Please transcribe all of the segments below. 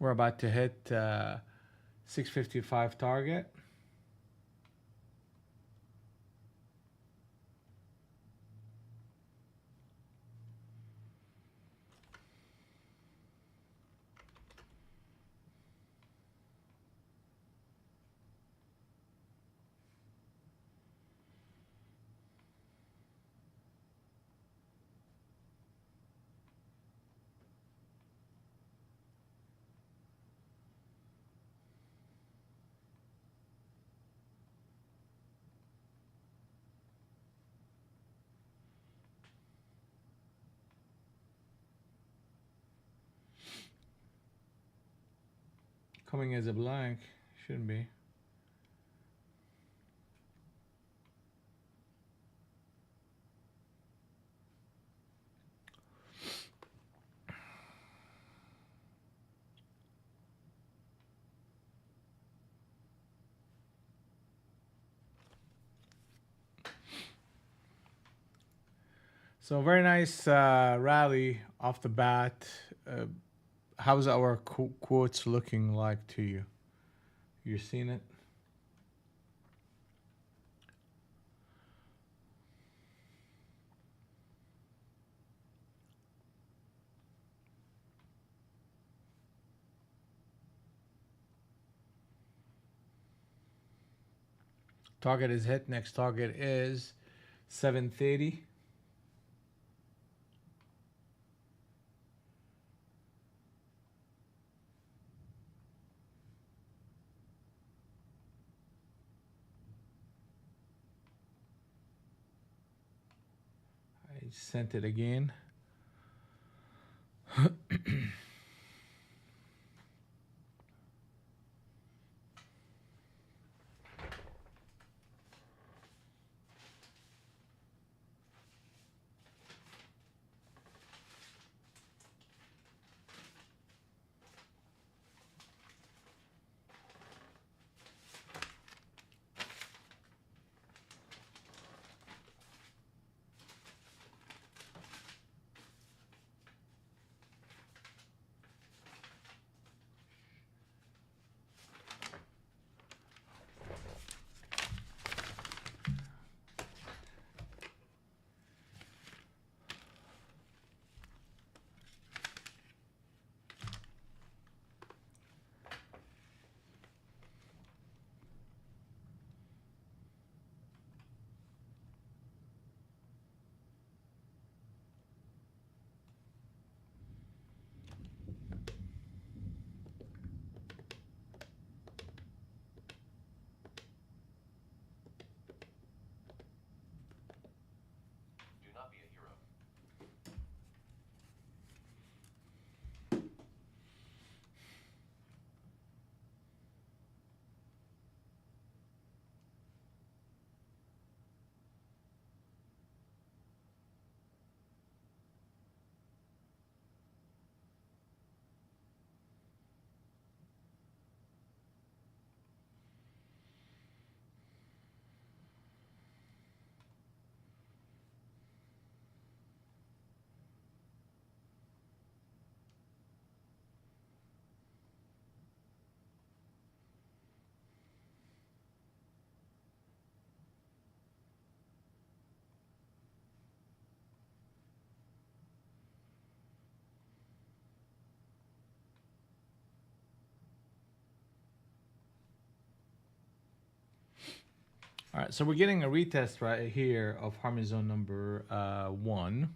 We're about to hit 655 target. Coming as a blank, shouldn't be. So very nice rally off the bat. How's our quotes looking like to you? You're seeing it? Target is hit. Next target is 730. I sent it again. All right, so we're getting a retest right here of Harmony Zone number 1.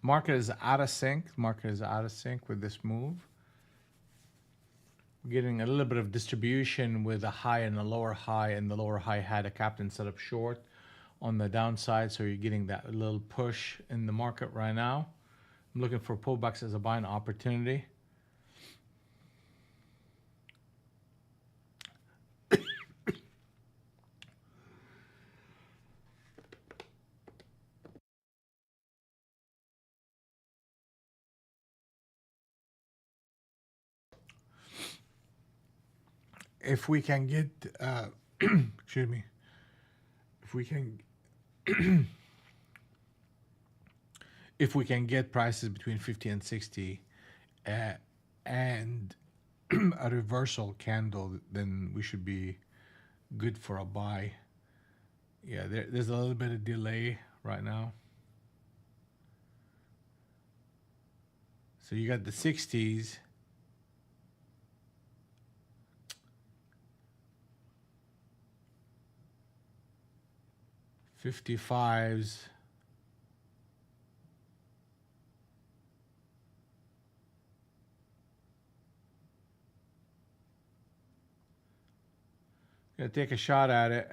Market is out of sync. Market is out of sync with this move. We're getting a little bit of distribution with a high and a lower high, and the lower high had a captain set up short on the downside, so you're getting that little push in the market right now. I'm looking for pullbacks as a buying opportunity. If we can get excuse me, if we can if we can get prices between 50 and 60 uh, and a reversal candle, then we should be good for a buy. Yeah, there's a little bit of delay right now. So you got the 60s, 55s, gonna take a shot at it.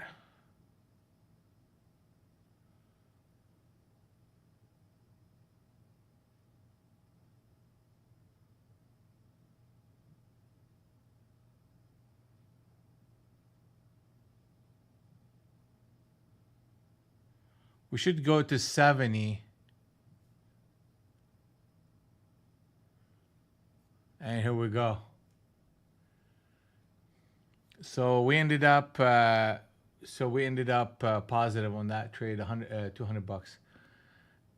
We should go to 70. And here we go. So we ended up positive on that trade, 200 bucks.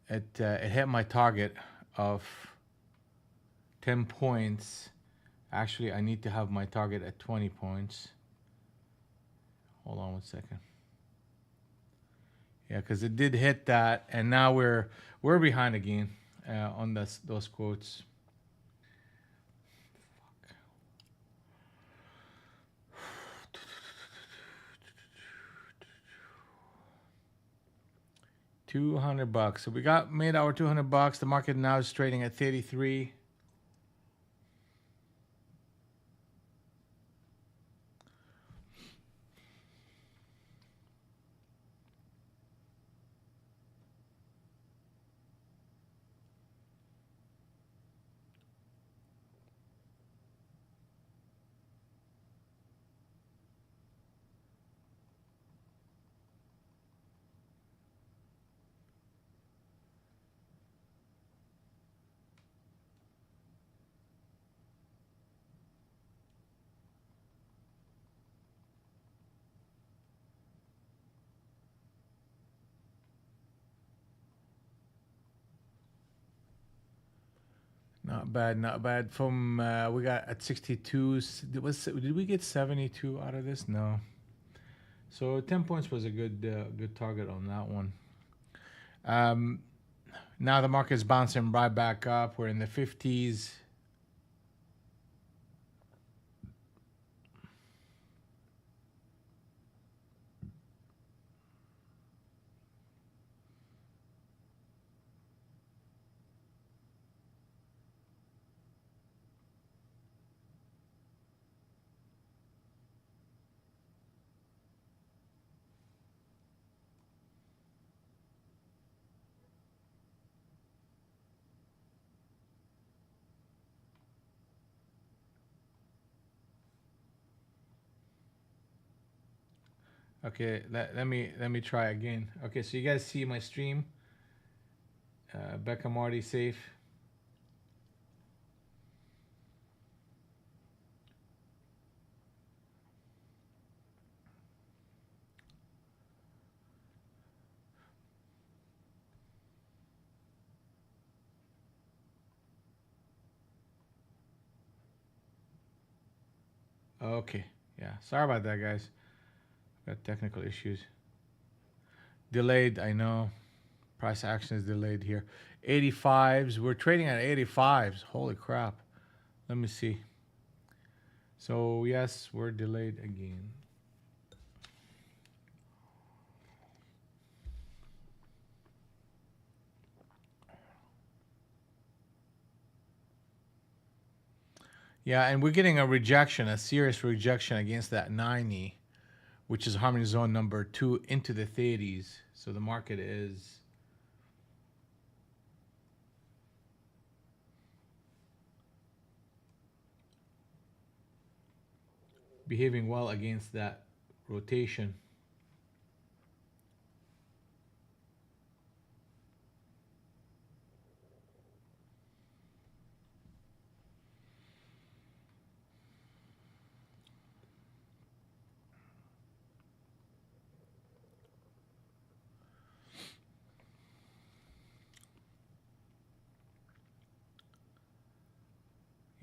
It hit my target of 10 points. Actually, I need to have my target at 20 points. Hold on one second. Yeah, because it did hit that, and now we're behind again on those quotes. $200. So we made our $200. The market now is trading at 33. Not bad, not bad. From we got at 62. Did we get 72 out of this? No. So 10 points was a good target on that one. Now the market's bouncing right back up. We're in the 50s. Okay, let me try again. Okay, so you guys see my stream. Becca Marty safe. Okay, yeah. Sorry about that, guys. Got technical issues. Delayed, I know. Price action is delayed here. 85s. We're trading at 85s. Holy crap. Let me see. So, yes, we're delayed again. Yeah, and we're getting a rejection, a serious rejection against that 90, which is harmony zone number 2 into the 30s. So the market is behaving well against that rotation.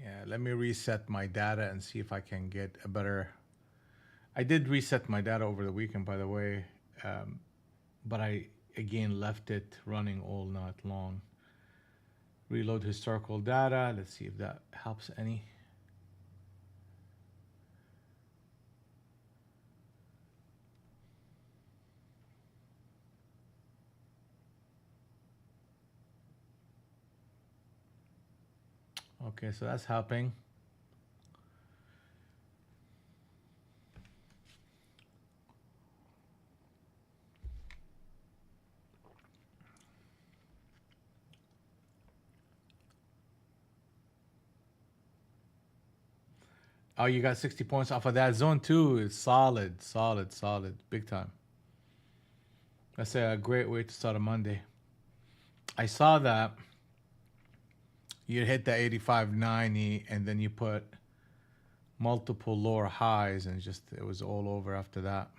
Yeah, let me reset my data and see if I can get a better. I did reset my data over the weekend, by the way, but I again left it running all night long. Reload historical data. Let's see if that helps any. Okay, so that's helping. Oh, you got 60 points off of that. Zone 2 is solid, solid, solid. Big time. That's a great way to start a Monday. I saw that you hit the 85.90 and then you put multiple lower highs and just it was all over after that.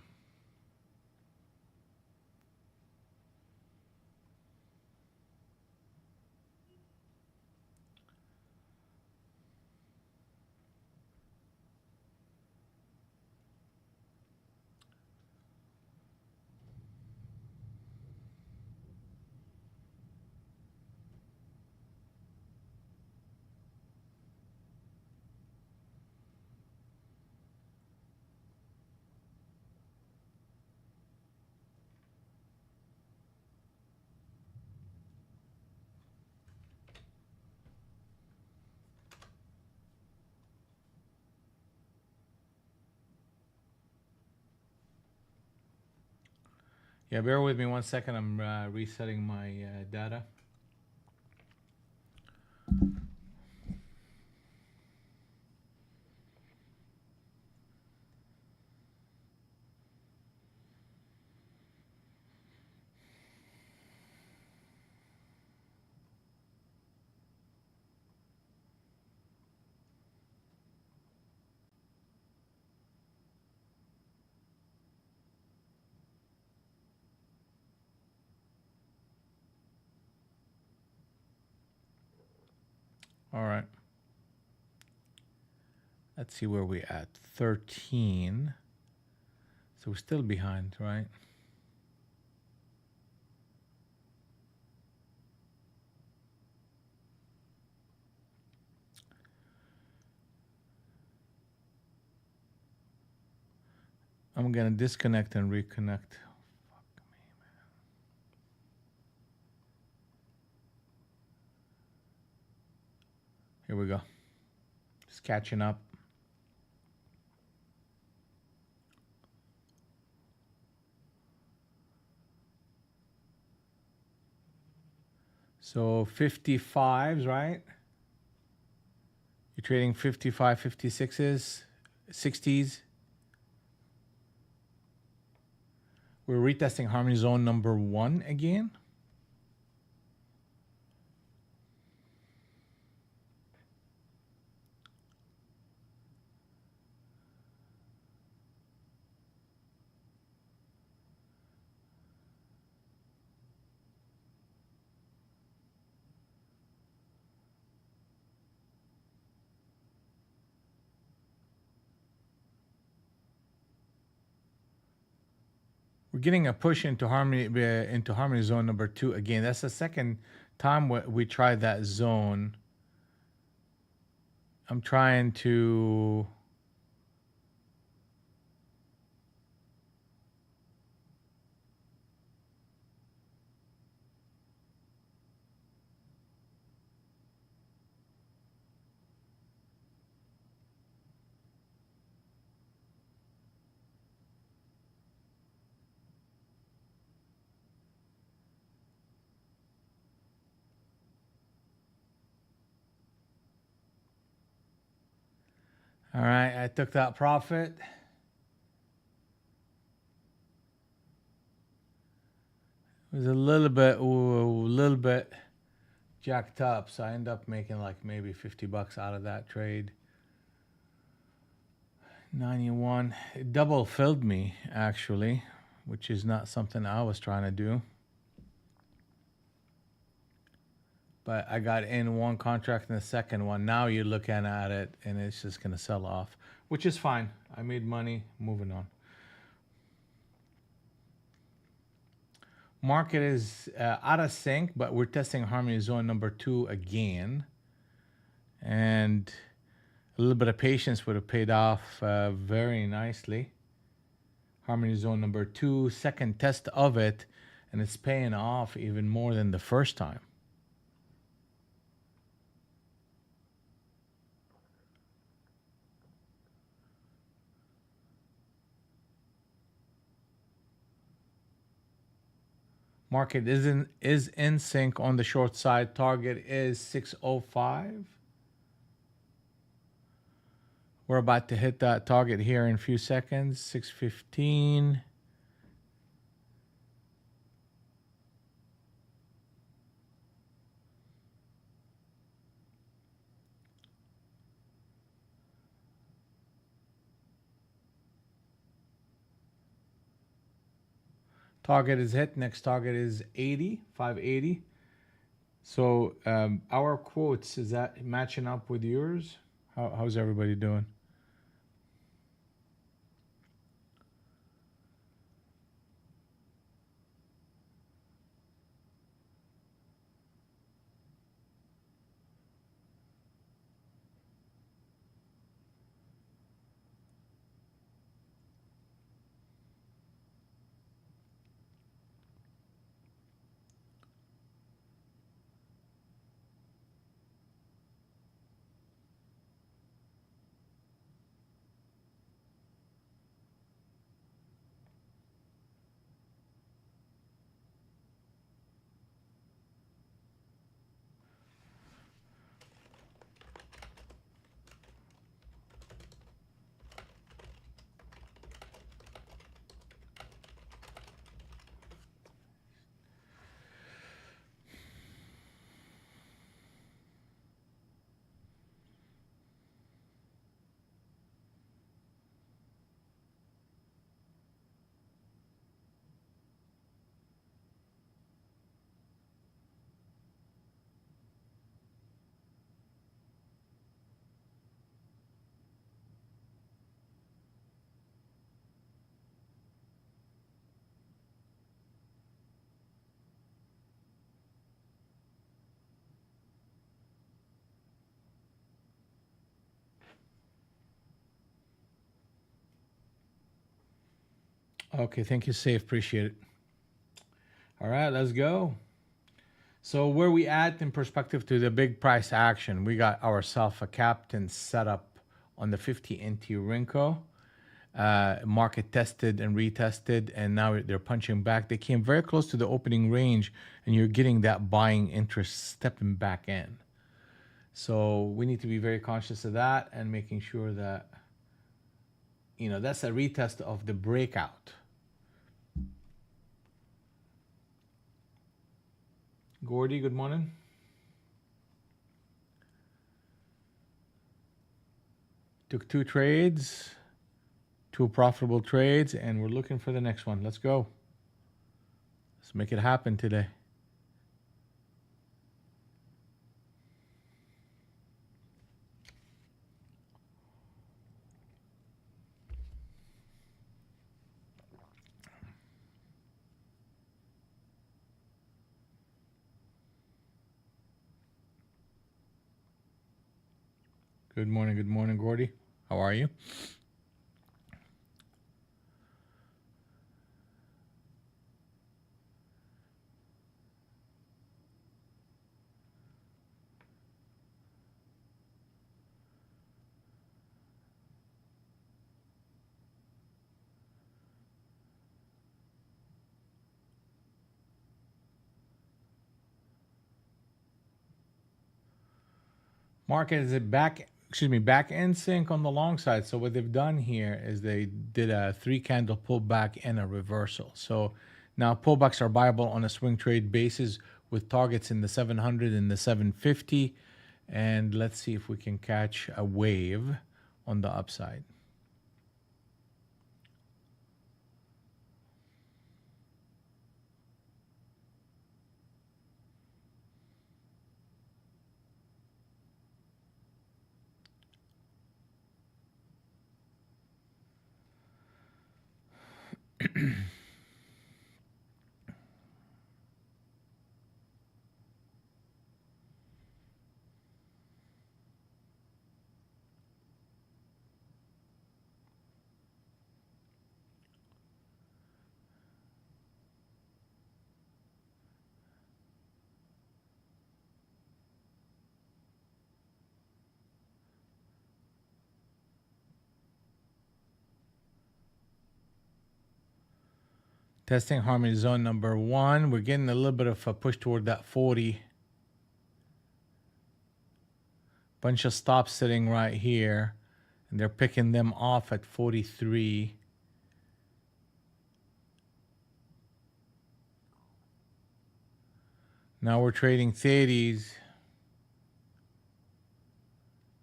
Yeah, bear with me 1 second. I'm resetting my data. All right. Let's see where we're at. 13. So we're still behind, right? I'm going to disconnect and reconnect. Fuck me, man. Here we go. Just catching up. So 55s, right? You're trading 55, 56s, 60s. We're retesting Harmony Zone number 1 again. We're getting a push into Harmony Zone number 2 again. That's the second time we tried that zone. I'm trying to. All right, I took that profit. It was a little bit jacked up, so I end up making like maybe 50 bucks out of that trade. 91. It double filled me actually, which is not something I was trying to do. but I got in one contract and the second one. Now you're looking at it and it's just going to sell off, which is fine. I made money. Moving on. Market is out of sync, but we're testing harmony zone number 2 again. And a little bit of patience would have paid off very nicely. Harmony zone number 2, second test of it, and it's paying off even more than the first time. Market is in sync on the short side. Target is 605. We're about to hit that target here in a few seconds. 615. Target is hit. Next target is 80, 580. So our quotes, is that matching up with yours? How's everybody doing? Okay, thank you, Safe. Appreciate it. All right, let's go. So where we at in perspective to the big price action, we got ourselves a captain set up on the 50 NT Rinco. Market tested and retested, and now they're punching back. They came very close to the opening range, and you're getting that buying interest stepping back in. So we need to be very conscious of that and making sure that, you know, that's a retest of the breakout. Gordy, good morning. Took 2 trades, 2 profitable trades, and we're looking for the next one. Let's go. Let's make it happen today. Good morning, Gordy. How are you? Market is back in sync on the long side. So what they've done here is they did a 3 candle pullback and a reversal. So now pullbacks are viable on a swing trade basis with targets in the 700 and the 750. And let's see if we can catch a wave on the upside. Testing harmony zone number 1. We're getting a little bit of a push toward that 40. Bunch of stops sitting right here, and they're picking them off at 43. Now we're trading 30s,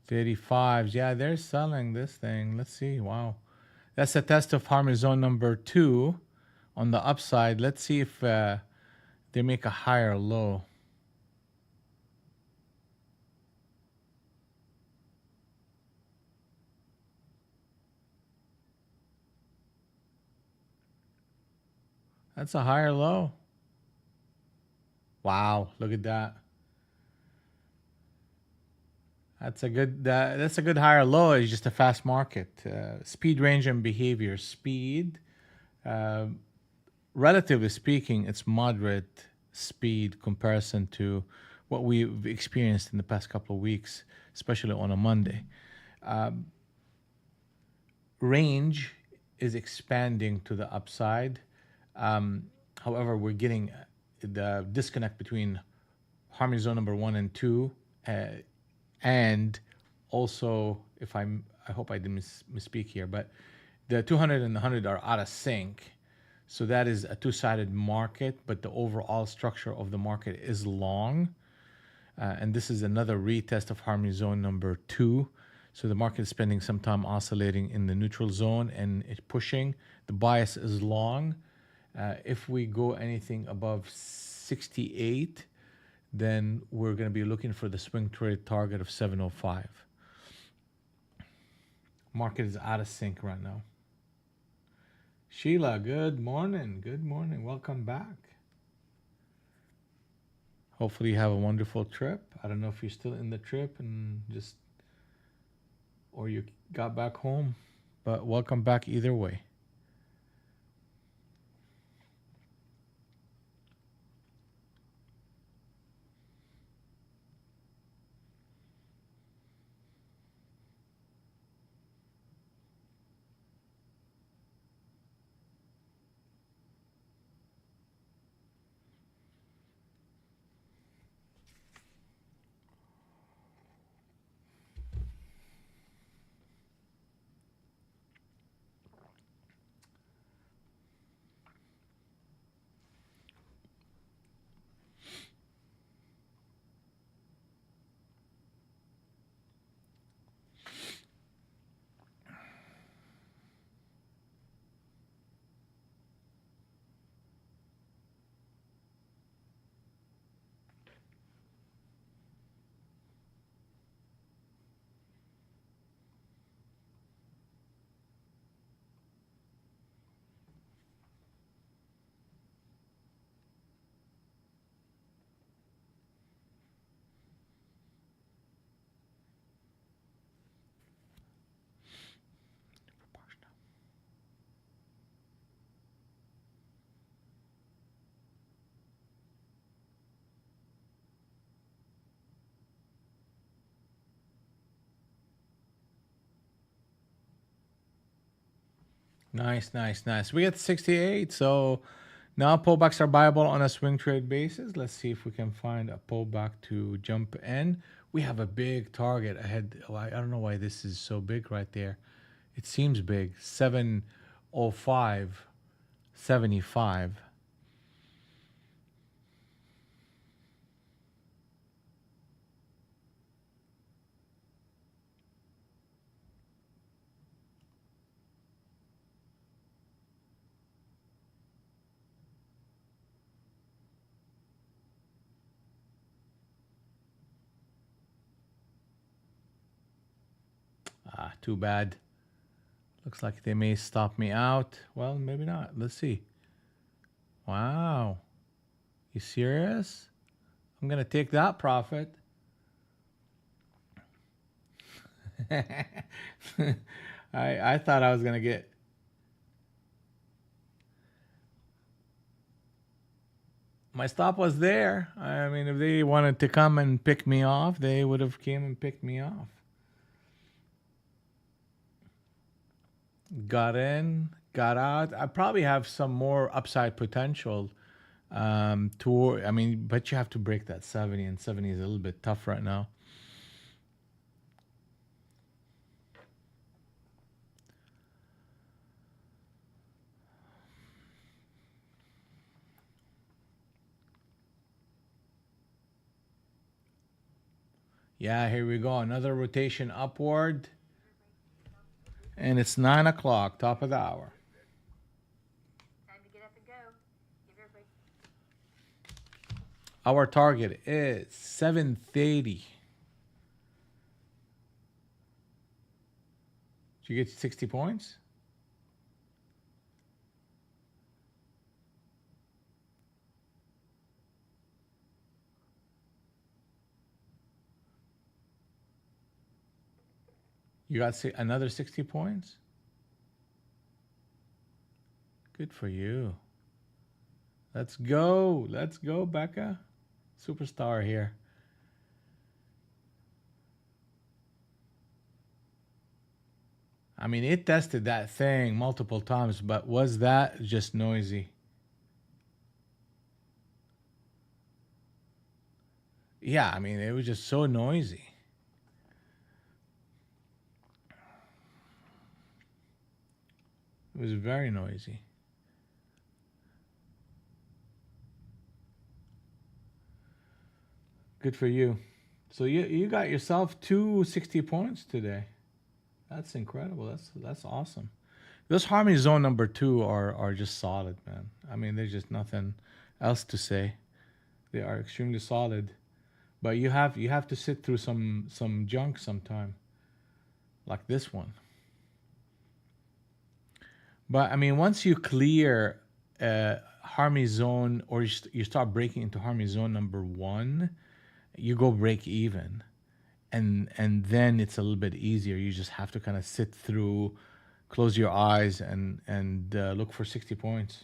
35s. Yeah, they're selling this thing. Let's see. Wow. That's a test of harmony zone number 2 on the upside. Let's see if they make a higher low. That's a higher low. Wow, look at that. That's a good higher low. It's just a fast market. Speed, range, and behavior. Speed, uh, relatively speaking, it's moderate speed comparison to what we've experienced in the past couple of weeks, especially on a Monday. Range is expanding to the upside. However, we're getting the disconnect between harmony zone number 1 and 2, and also, I hope I didn't misspeak here, but the 200 and the 100 are out of sync. So that is a two-sided market, but the overall structure of the market is long. And this is another retest of harmony zone number 2. So the market is spending some time oscillating in the neutral zone and it's pushing. The bias is long. If we go anything above 68, then we're going to be looking for the swing trade target of 705. Market is out of sync right now. Sheila, good morning. Good morning. Welcome back. Hopefully you have a wonderful trip. I don't know if you're still in the trip or you got back home, but welcome back either way. Nice, nice, nice. We get 68, so now pullbacks are viable on a swing trade basis. Let's see if we can find a pullback to jump in. We have a big target ahead. I don't know why this is so big right there. It seems big. 705.75. Ah, too bad. Looks like they may stop me out. Well, maybe not. Let's see. Wow. You serious? I'm going to take that profit. I thought I was going to get... My stop was there. I mean, if they wanted to come and pick me off, they would have came and picked me off. Got in, got out. I probably have some more upside potential. I mean, but you have to break that 70, and 70 is a little bit tough right now. Yeah, here we go. Another rotation upward. And it's 9 o'clock, top of the hour. Time to get up and go. Give everybody. Our target is 730. Did you get 60 points? You got another 60 points? Good for you. Let's go. Let's go, Becca. Superstar here. I mean, it tested that thing multiple times, but was that just noisy? Yeah, I mean, it was just so noisy. It was very noisy. Good for you. So you got yourself 260 points today. That's incredible. That's awesome. Those harmony zone number 2 are just solid, man. I mean, there's just nothing else to say. They are extremely solid. But you have to sit through some junk sometime, like this one. But I mean, once you clear harmony zone, or you start breaking into harmony zone number 1, you go break even, and then it's a little bit easier. You just have to kind of sit through, close your eyes, and look for 60 points.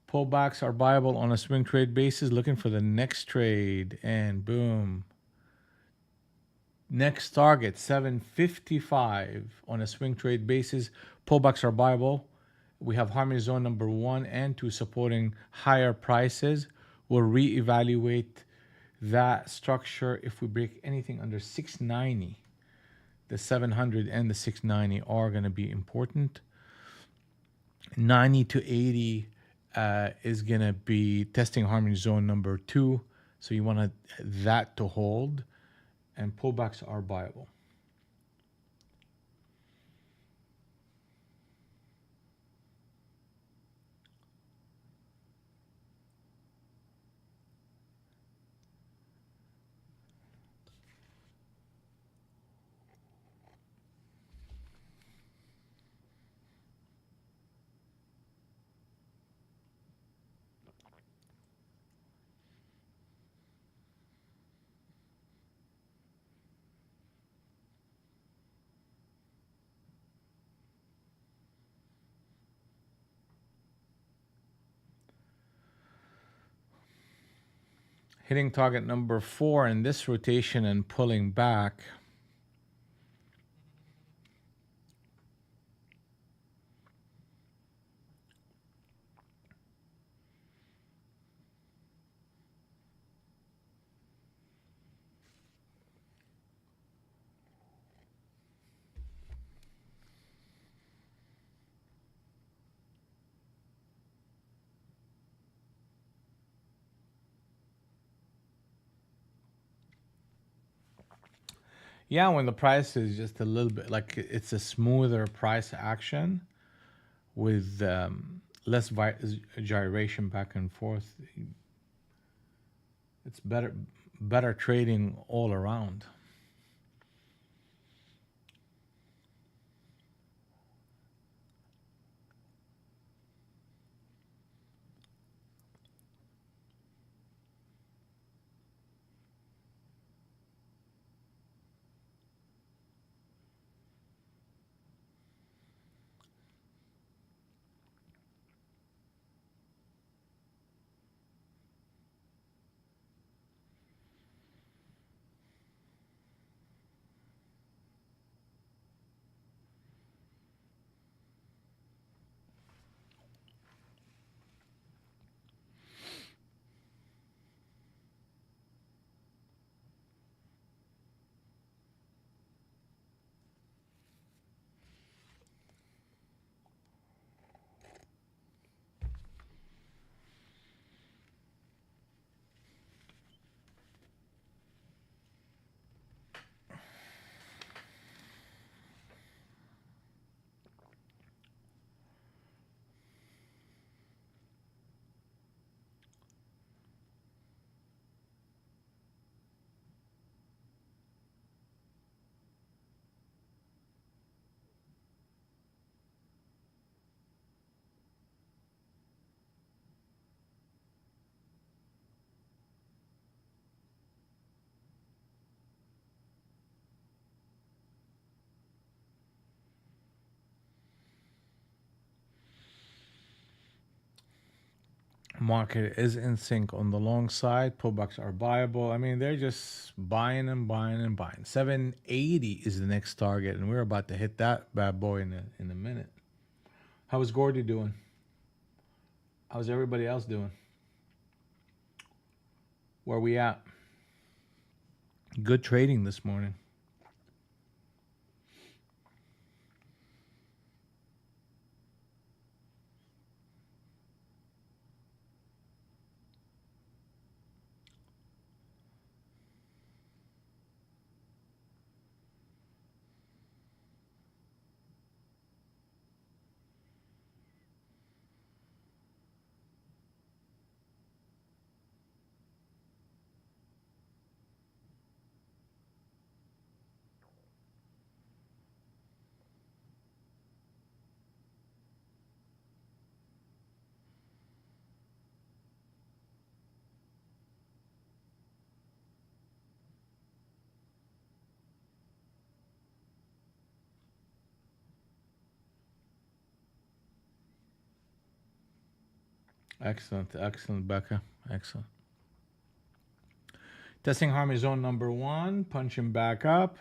Pullbacks are viable on a swing trade basis. Looking for the next trade, and boom. Next target 755 on a swing trade basis. Pullbacks are viable. We have harmony zone number 1 and 2 supporting higher prices. We'll reevaluate that structure if we break anything under 690. The 700 and the 690 are going to be important. 90 to 80 is going to be testing harmony zone number 2. So you want that to hold, and pullbacks are viable. Hitting target number 4 in this rotation and pulling back. Yeah, when the price is just a little bit, like it's a smoother price action with less gyration back and forth, It's better trading all around. Market is in sync on the long side. Pullbacks are buyable. I mean, they're just buying and buying and buying. 780 is the next target, and we're about to hit that bad boy in a minute. How is Gordy doing? How's everybody else doing? Where we at? Good trading this morning. Excellent, excellent, Becca. Excellent. Testing Harmony Zone number 1, punching back up.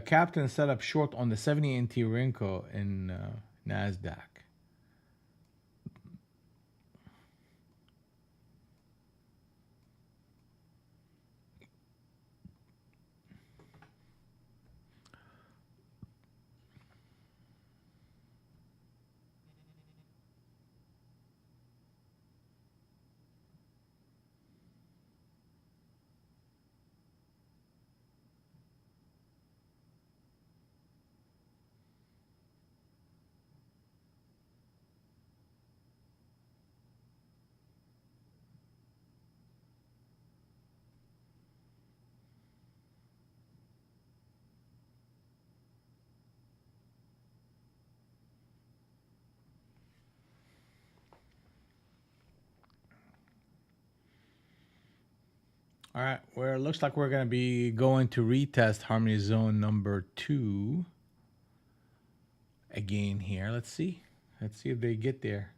Captain set up short on the 70 NT Rinko in NASDAQ. All right, where it looks like we're going to be going to retest Harmony Zone number 2 again here. Let's see. Let's see if they get there.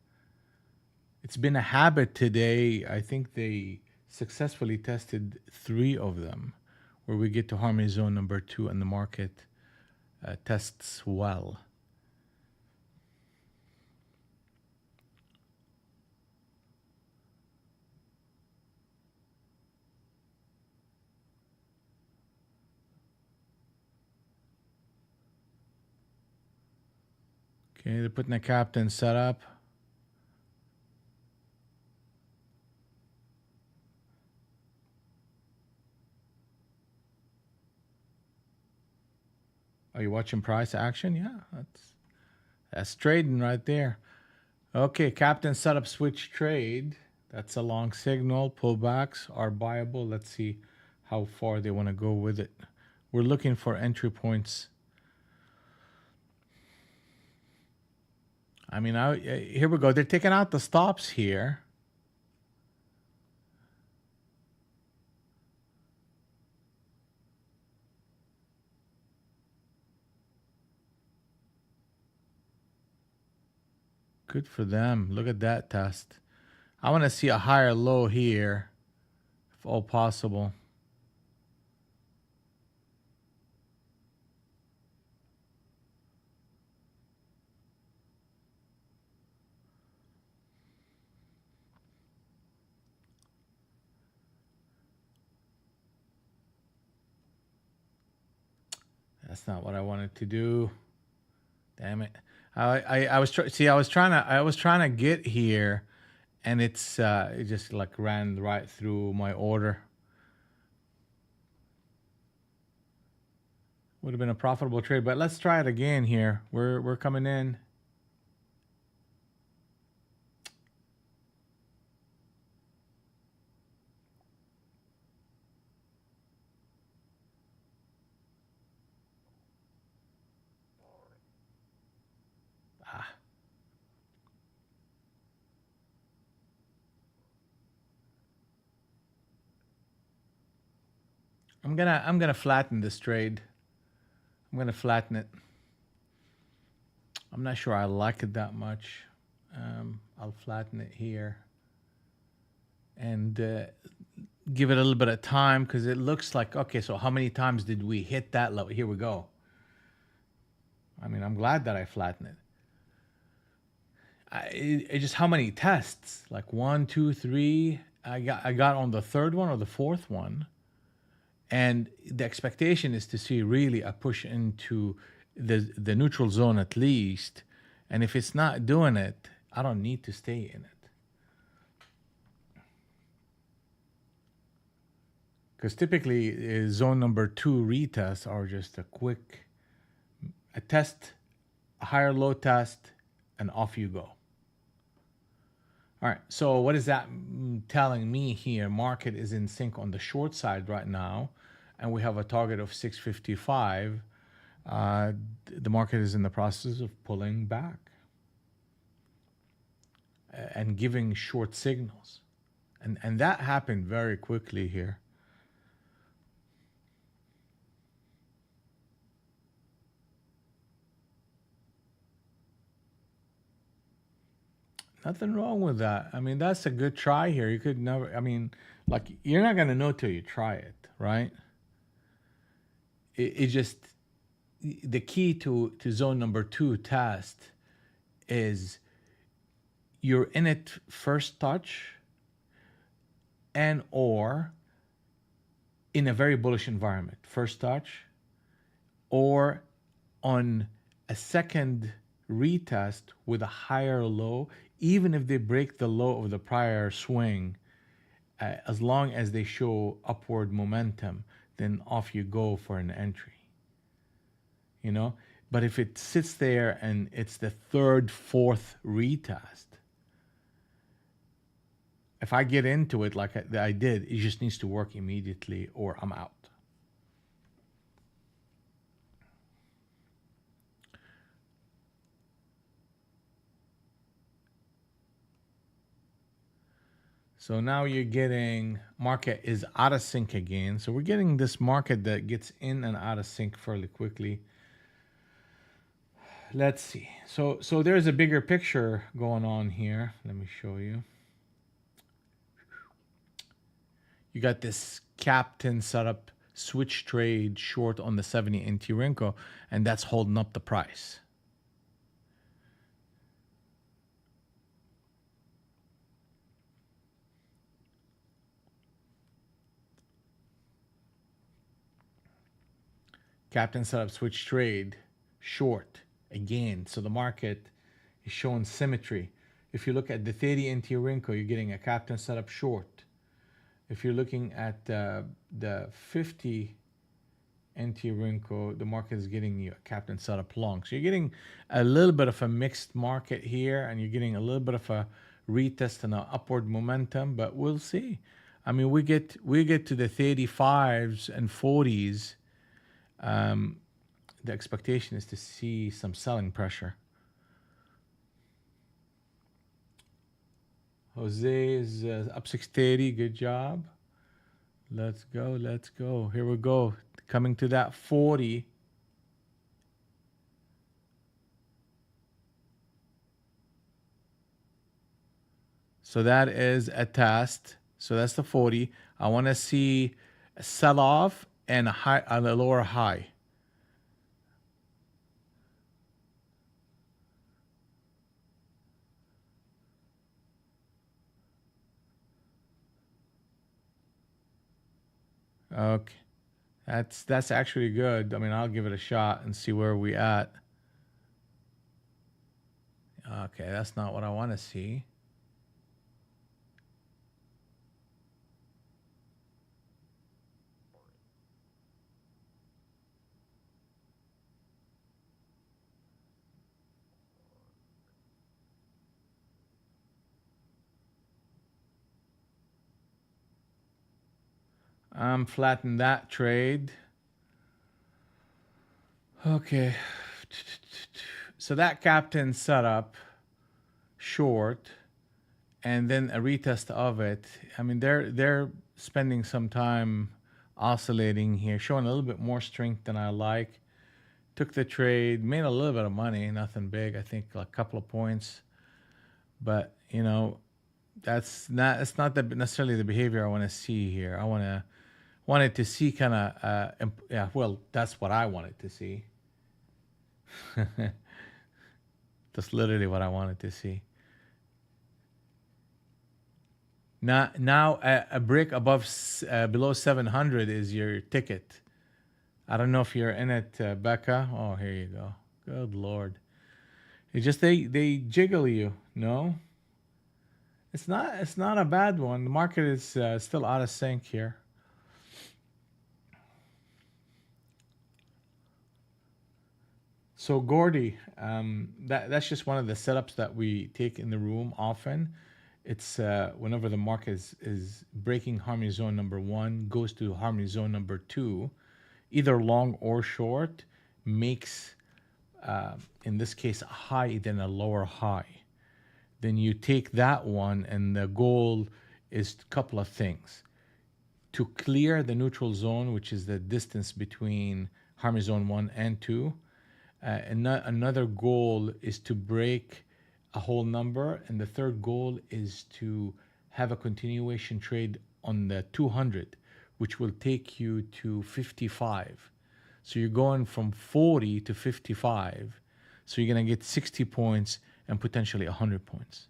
It's been a habit today. I think they successfully tested 3 of them, where we get to Harmony Zone number 2 and the market tests well. Okay, they're putting a captain setup. Are you watching price action? Yeah, that's trading right there. Okay, captain setup switch trade. That's a long signal. Pullbacks are buyable. Let's see how far they want to go with it. We're looking for entry points. I mean, here we go. They're taking out the stops here. Good for them. Look at that test. I want to see a higher low here, if all possible. That's not what I wanted to do. Damn it! I was I was trying to get here, and it just like ran right through my order. Would have been a profitable trade, but let's try it again here. We're coming in. I'm gonna flatten this trade. I'm gonna flatten it. I'm not sure I like it that much. I'll flatten it here and give it a little bit of time because it looks like, okay, so how many times did we hit that level? Here we go. I mean, I'm glad that I flattened it. It just how many tests? Like 1, 2, 3. I got on the third one or the fourth one. And the expectation is to see really a push into the neutral zone at least. And if it's not doing it, I don't need to stay in it. Because typically zone number 2 retests are just a test, a higher low test, and off you go. All right, so what is that telling me here? Market is in sync on the short side right now, and we have a target of 655. The market is in the process of pulling back and giving short signals. And that happened very quickly here. Nothing wrong with that. I mean, that's a good try here. You could never, I mean, like, you're not going to know till you try it, right? It just, the key to zone number 2 test is you're in it first touch and or in a very bullish environment, first touch, or on a second retest with a higher low, even if they break the low of the prior swing, as long as they show upward momentum, then off you go for an entry. You know, but if it sits there and it's the third, fourth retest, if I get into it like I did, it just needs to work immediately or I'm out. So now you're getting market is out of sync again. So we're getting this market that gets in and out of sync fairly quickly. Let's see. So there's a bigger picture going on here. Let me show you. You got this captain setup switch trade short on the 70 NT Renko, and that's holding up the price. Captain setup switch trade short again. So the market is showing symmetry. If you look at the 30 NT Renko, you're getting a captain setup short. If you're looking at the 50 anti-wrinkle, the market is getting you a captain setup long. So you're getting a little bit of a mixed market here, and you're getting a little bit of a retest and an upward momentum, but we'll see. I mean, we get to the 35s and 40s. The expectation is to see some selling pressure. Jose is up 630. Good job. Let's go. Let's go. Here we go. Coming to that 40. So that is a test. So that's the 40. I want to see a sell off and a high, a lower high. Okay. That's actually good. I mean, I'll give it a shot and see where we at. Okay, that's not what I want to see. I'm flattening that trade. Okay. So that captain set up short and then a retest of it. I mean, they're spending some time oscillating here, showing a little bit more strength than I like. Took the trade, made a little bit of money, nothing big. I think a couple of points, but you know, it's not necessarily the behavior I want to see here. I wanted to see kind of yeah. Well, that's what I wanted to see. That's literally what I wanted to see. Now a brick above below 700 is your ticket. I don't know if you're in it, Becca. Oh, here you go. Good Lord. It just they jiggle you. No, it's not a bad one. The market is still out of sync here. So Gordy, that's just one of the setups that we take in the room often. It's whenever the market is breaking harmony zone number one, goes to harmony zone number two, either long or short, makes in this case a high then a lower high. Then you take that one, and the goal is a couple of things: to clear the neutral zone, which is the distance between harmony zone one and two. Another goal is to break a whole number, and the third goal is to have a continuation trade on the 200, which will take you to 55. So you're going from 40 to 55. So you're going to get 60 points and potentially 100 points.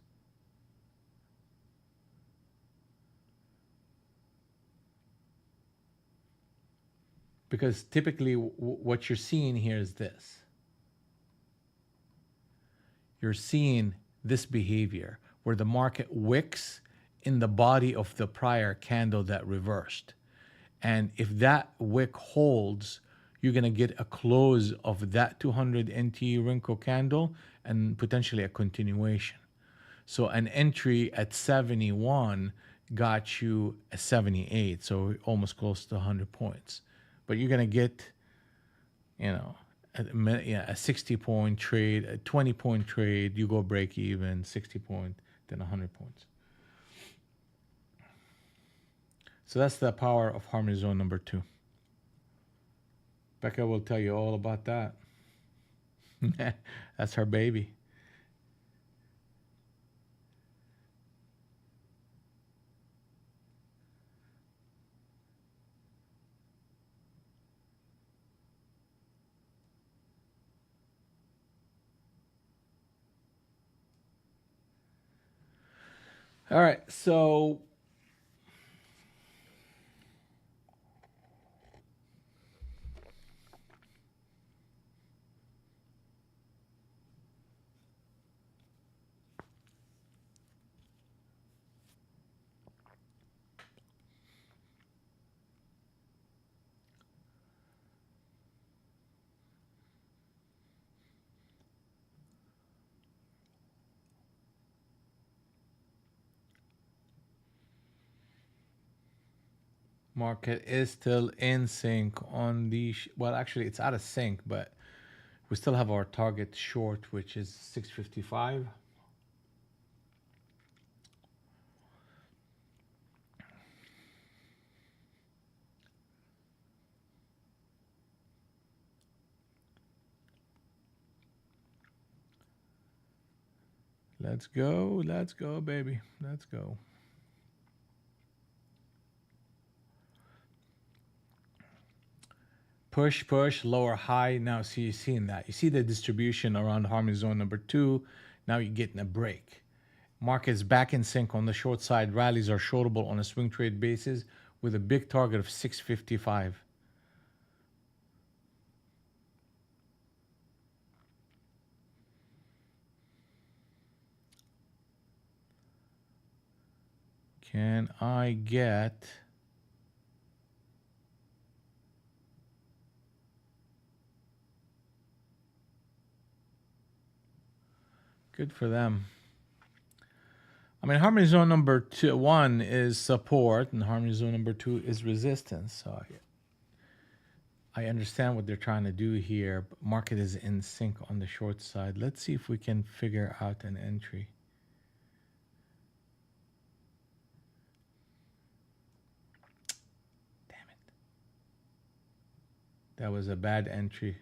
Because typically what you're seeing here is this. You're seeing this behavior where the market wicks in the body of the prior candle that reversed. And if that wick holds, you're going to get a close of that 200 NT wrinkle candle and potentially a continuation. So an entry at 71 got you a 78, so almost close to 100 points. But you're going to get, you know, a 60-point trade, a 20-point trade, you go break even, 60 point, then 100 points. So that's the power of harmony zone number two. Becca will tell you all about that. That's her baby. All right, so Market is still in sync on the, well, actually, it's out of sync, but we still have our target short, which is 655. Let's go, baby. Let's go. Push, push, lower high. Now, see, you're seeing that. You see the distribution around harmony zone number 2. Now you're getting a break. Market's back in sync on the short side. Rallies are shortable on a swing trade basis with a big target of 655. Can I get... Good for them. I mean, harmony zone number 1 is support, and harmony zone number 2 is resistance. So I understand what they're trying to do here. But market is in sync on the short side. Let's see if we can figure out an entry. Damn it. That was a bad entry.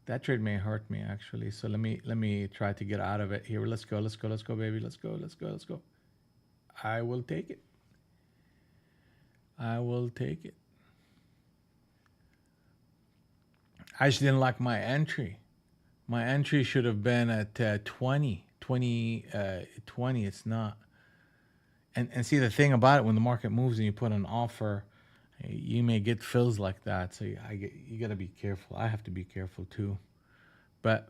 That trade may hurt me actually. So let me try to get out of it here. Let's go, baby. Let's go. I will take it. I just didn't like my entry. My entry should have been at 20. It's not. And see, the thing about it, when the market moves and you put an offer, you may get fills like that. So you got to be careful. I have to be careful too. But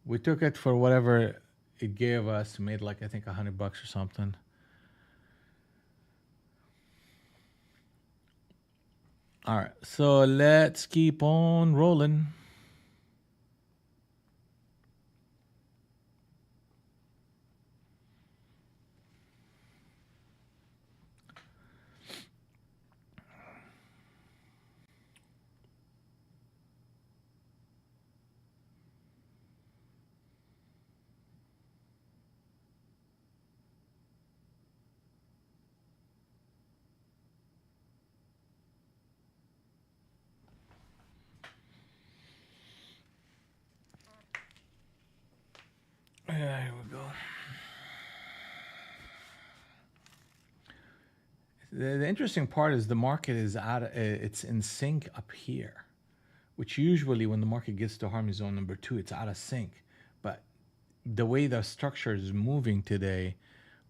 we took it for whatever it gave us. Made like, I think, $100 or something. All right, so let's keep on rolling. Yeah, here we go. The interesting part is the market is it's in sync up here, which usually when the market gets to harmony zone number 2, it's out of sync. But the way the structure is moving today,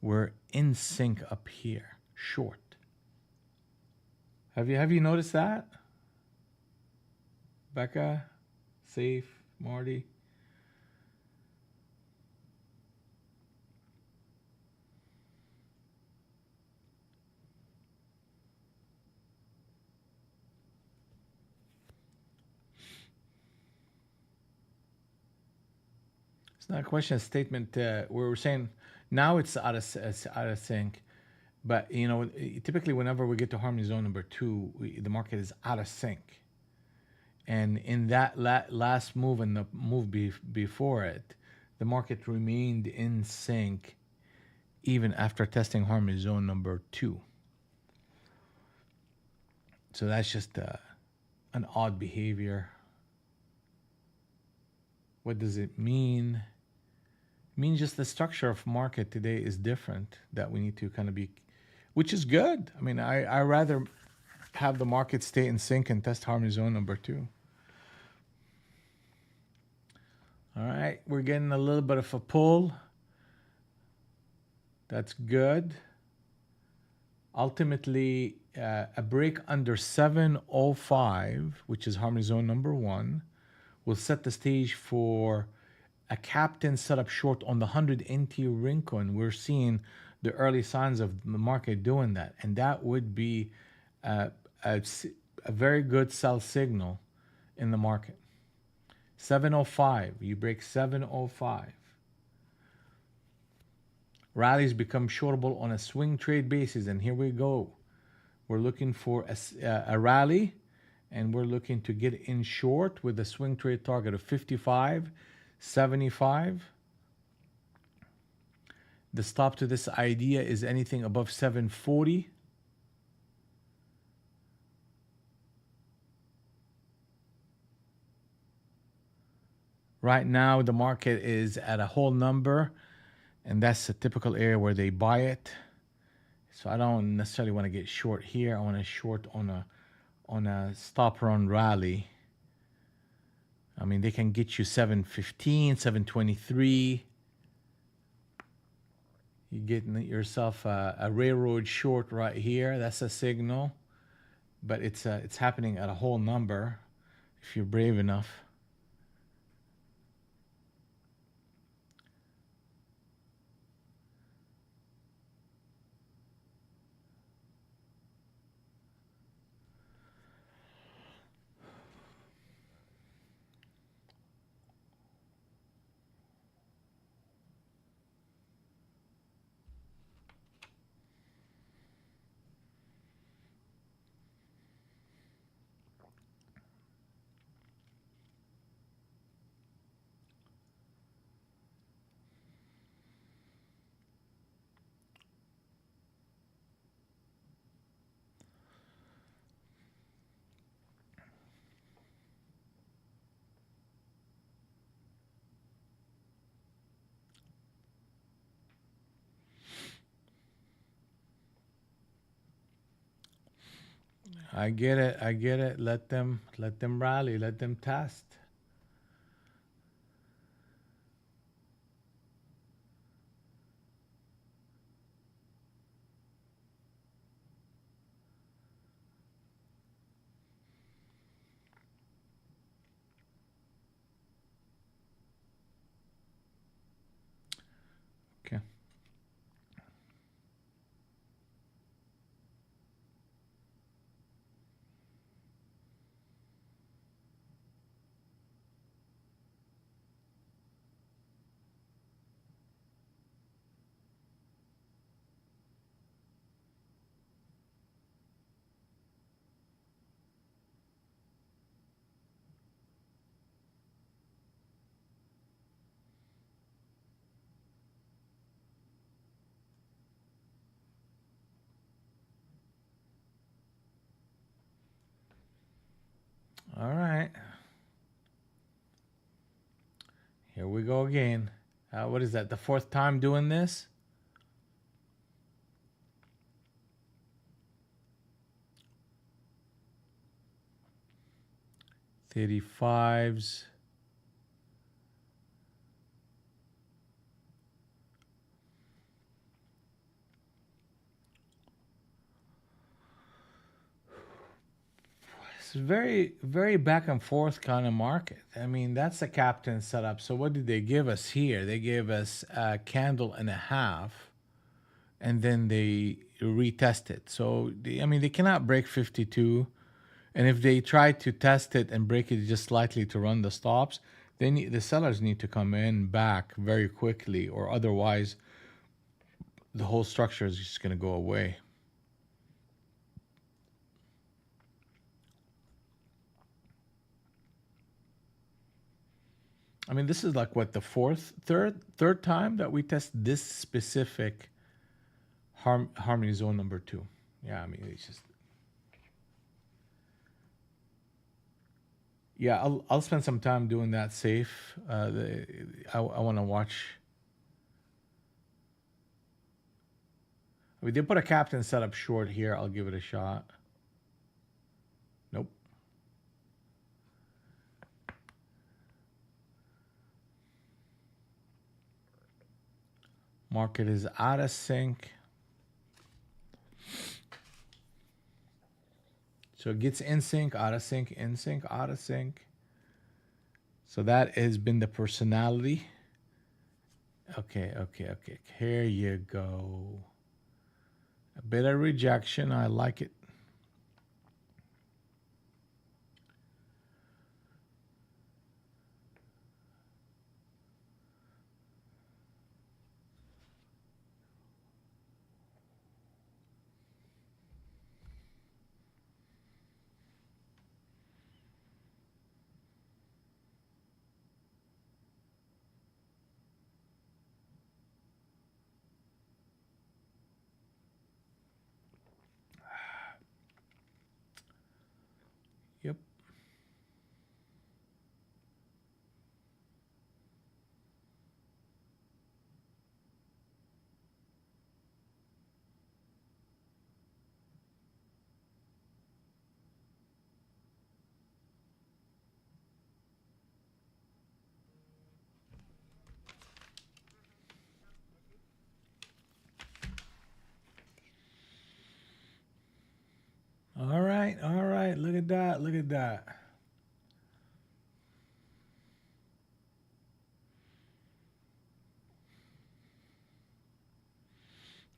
we're in sync up here, short. Have you noticed that? Becca, Safe, Marty? It's not a question, a statement. We're saying now it's out of sync. But, you know, typically whenever we get to harmony zone number 2, the market is out of sync. And in that last move and the move before it, the market remained in sync even after testing harmony zone number 2. So that's just an odd behavior. What does it mean? It means just the structure of market today is different, that we need to kind of be, which is good. I mean, I rather have the market stay in sync and test harmony zone number 2. All right, we're getting a little bit of a pull. That's good. Ultimately, a break under 705, which is harmony zone number 1, will set the stage for a captain set up short on the 100 NT Rincon. We're seeing the early signs of the market doing that, and that would be a very good sell signal in the market. 705. You break 705. Rallies become shortable on a swing trade basis, and here we go. We're looking for a rally, and we're looking to get in short with a swing trade target of 55.75. The stop to this idea is anything above 740. Right now, the market is at a whole number, and that's a typical area where they buy it. So I don't necessarily want to get short here. I want to short on a stop run rally. I mean, they can get you 715, 723. You're getting yourself a railroad short right here. That's a signal, but it's happening at a whole number if you're brave enough. I get it. I get it. Let them rally. Let them test. Okay. All right. Here we go again. What is that? The fourth time doing this? 35s. It's very, very back and forth kind of market. I mean, that's a captain setup. So what did they give us here? They gave us a candle and a half, and then they retest it. So, I mean, they cannot break 52. And if they try to test it and break it just slightly to run the stops, the sellers need to come in back very quickly, or otherwise the whole structure is just going to go away. I mean, this is like what, the third time that we test this specific harmony zone number 2. Yeah, I mean, it's just, yeah, I'll spend some time doing that safe. I want to watch. We did put a captain setup short here. I'll give it a shot. Nope. Market is out of sync. So it gets in sync, out of sync, in sync, out of sync. So that has been the personality. Okay. Here you go. A bit of rejection. I like it. at that.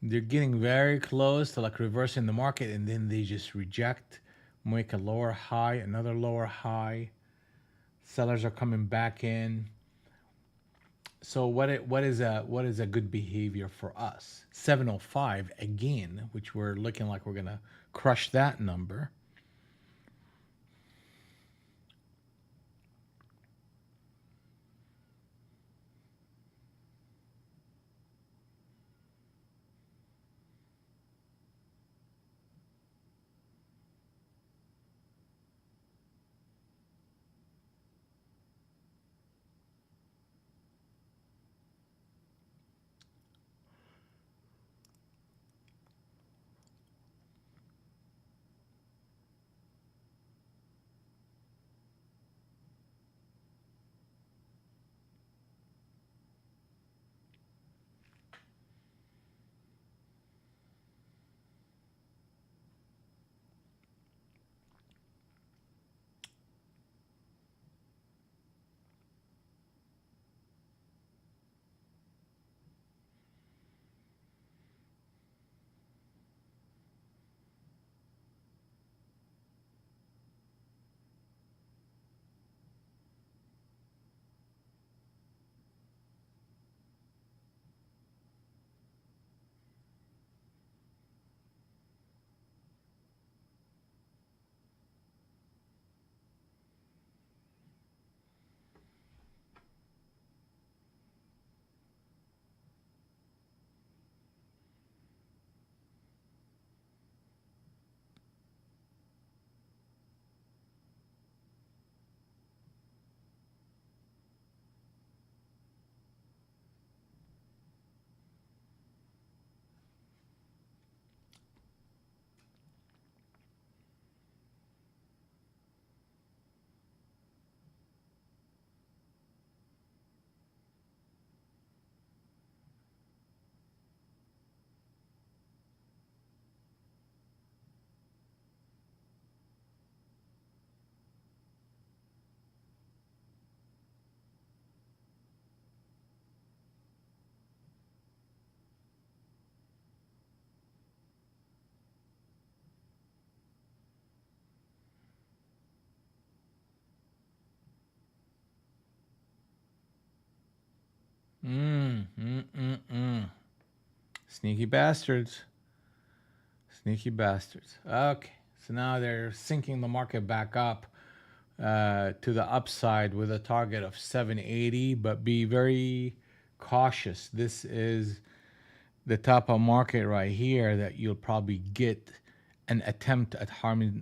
They're getting very close to like reversing the market, and then they just reject, make a lower high, another lower high. Sellers are coming back in. So what is a good behavior for us? 705 again, which we're looking like we're gonna crush that number. Sneaky bastards. Sneaky bastards. Okay, so now they're sinking the market back up to the upside with a target of 780, but be very cautious. This is the top of market right here that you'll probably get an attempt at harmony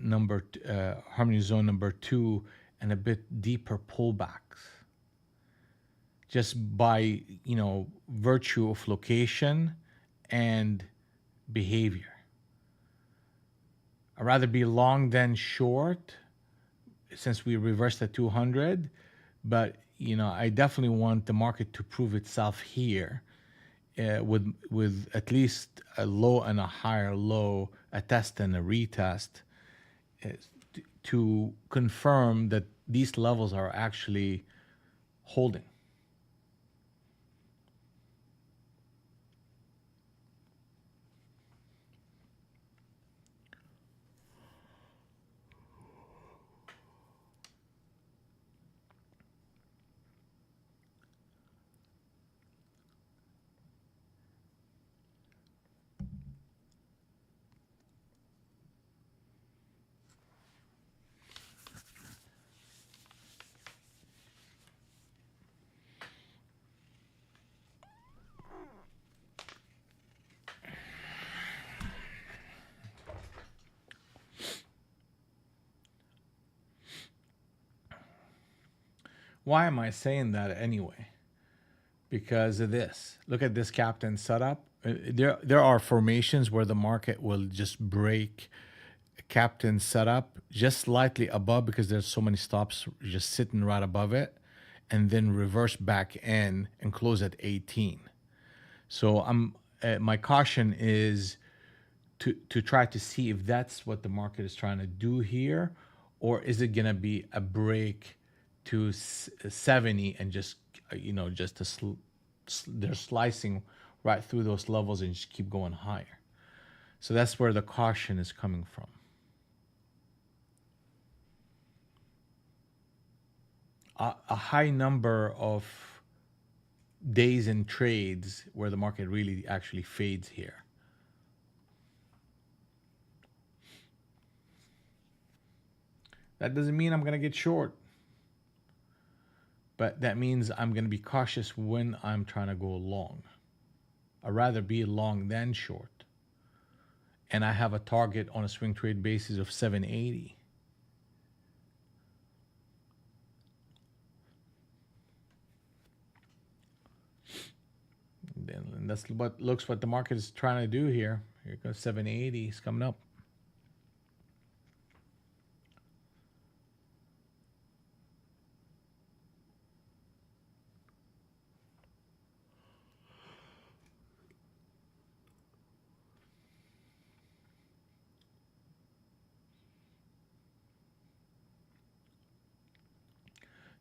zone number 2 and a bit deeper pullbacks just by virtue of location and behavior. I'd rather be long than short since we reversed the 200, but I definitely want the market to prove itself here with at least a low and a higher low, a test and a retest, uh, to confirm that these levels are actually holding. Why am I saying that anyway? Because of this. Look at this captain setup. There are formations where the market will just break captain setup just slightly above because there's so many stops just sitting right above it, and then reverse back in and close at 18. So my caution is to try to see if that's what the market is trying to do here, or is it gonna be a break to 70 and just just they're slicing right through those levels and just keep going higher. So that's where the caution is coming from. A high number of days in trades where the market really actually fades here. That doesn't mean I'm going to get short, but that means I'm going to be cautious when I'm trying to go long. I'd rather be long than short. And I have a target on a swing trade basis of 780. And that's what the market is trying to do here. Here goes 780. It's coming up.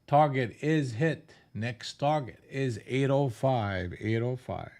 Target is hit. Next target is 805. 805.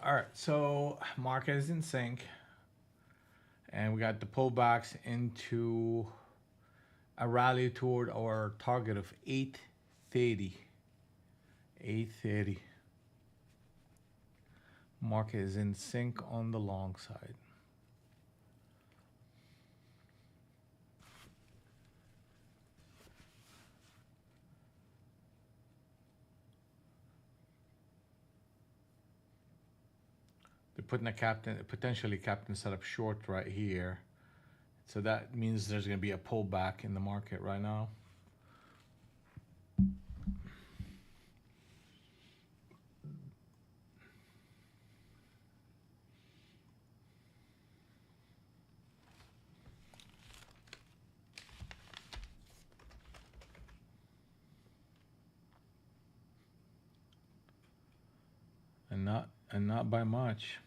All right, so market is in sync, and we got the pullbacks into a rally toward our target of 830. 830. Market is in sync on the long side. They're putting a potentially captain setup short right here. So that means there's going to be a pullback in the market right now. And not by much.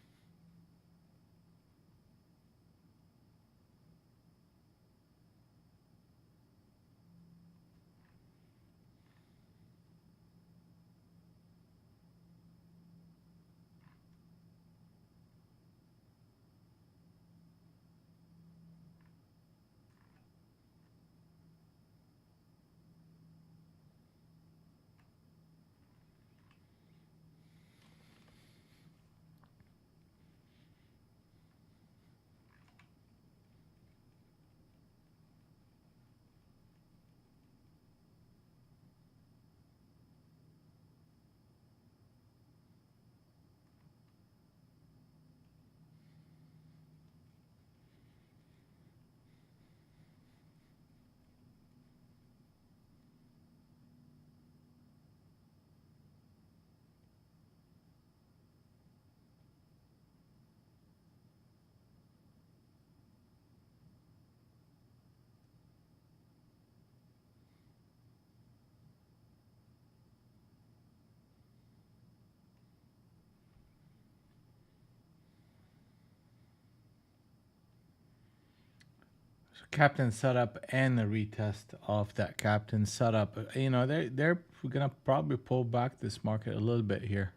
Captain setup and a retest of that captain setup. You know, they're gonna probably pull back this market a little bit here.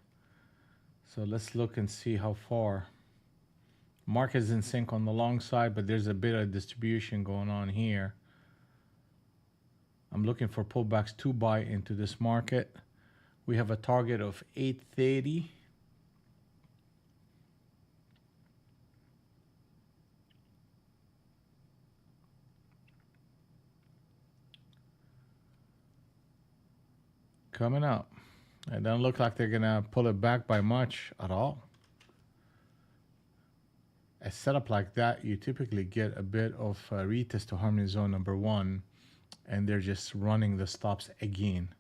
So let's look and see how far. Market is in sync on the long side, but there's a bit of distribution going on here. I'm looking for pullbacks to buy into this market. We have a target of 830. Coming up. It doesn't look like they're gonna pull it back by much at all. A setup like that, you typically get a bit of a retest to harmony zone number 1, and they're just running the stops again.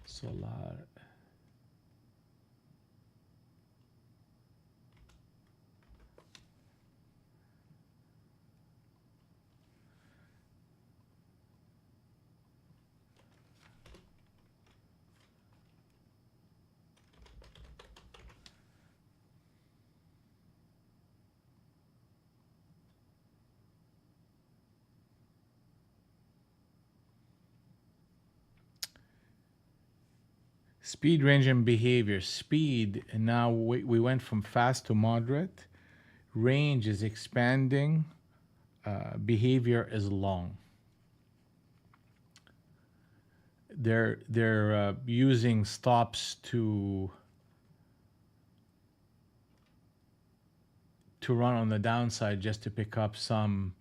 Solar. Speed, range, and behavior. Speed, and now we went from fast to moderate. Range is expanding. Behavior is long. They're using stops to run on the downside just to pick up some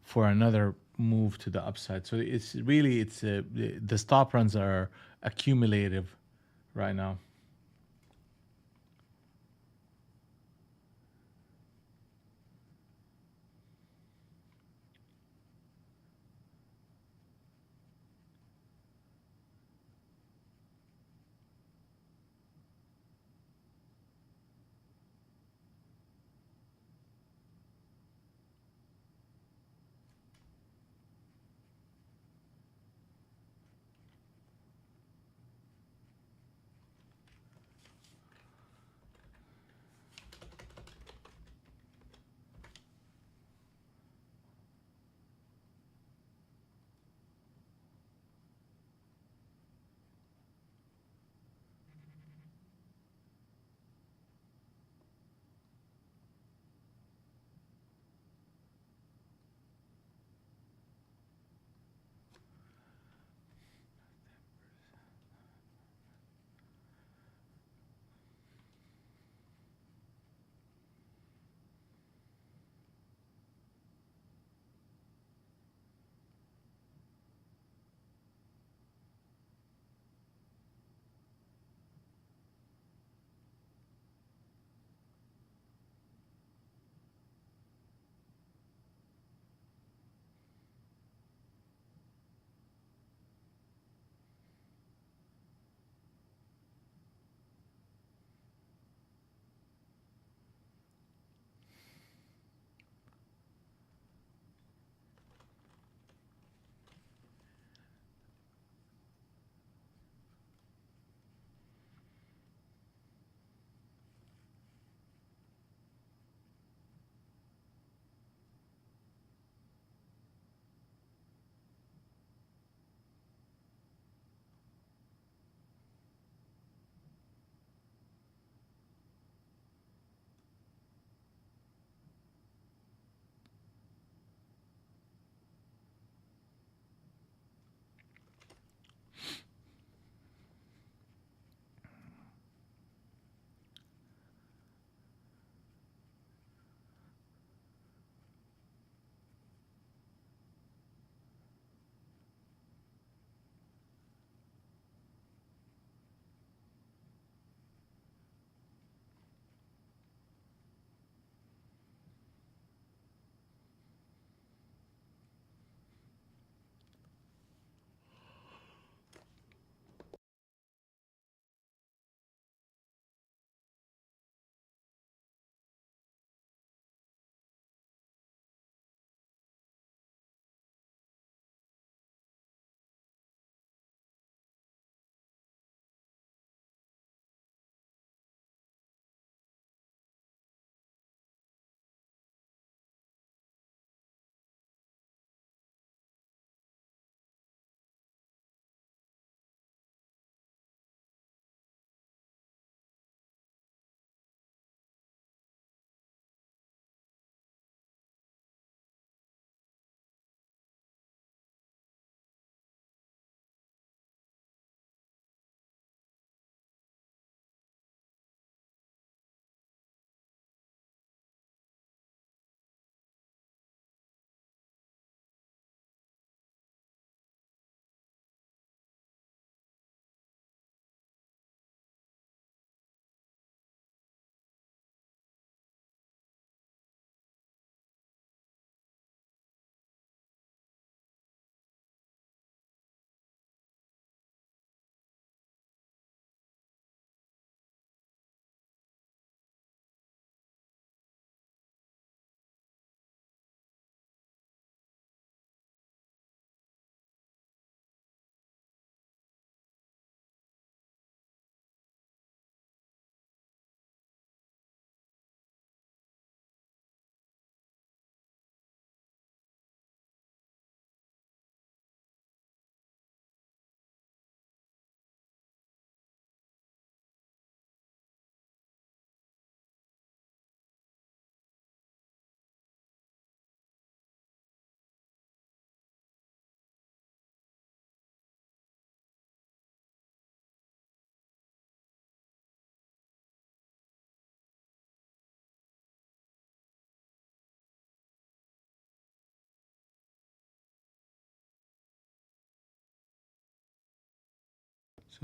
for another move to the upside. So it's really the stop runs are accumulative right now.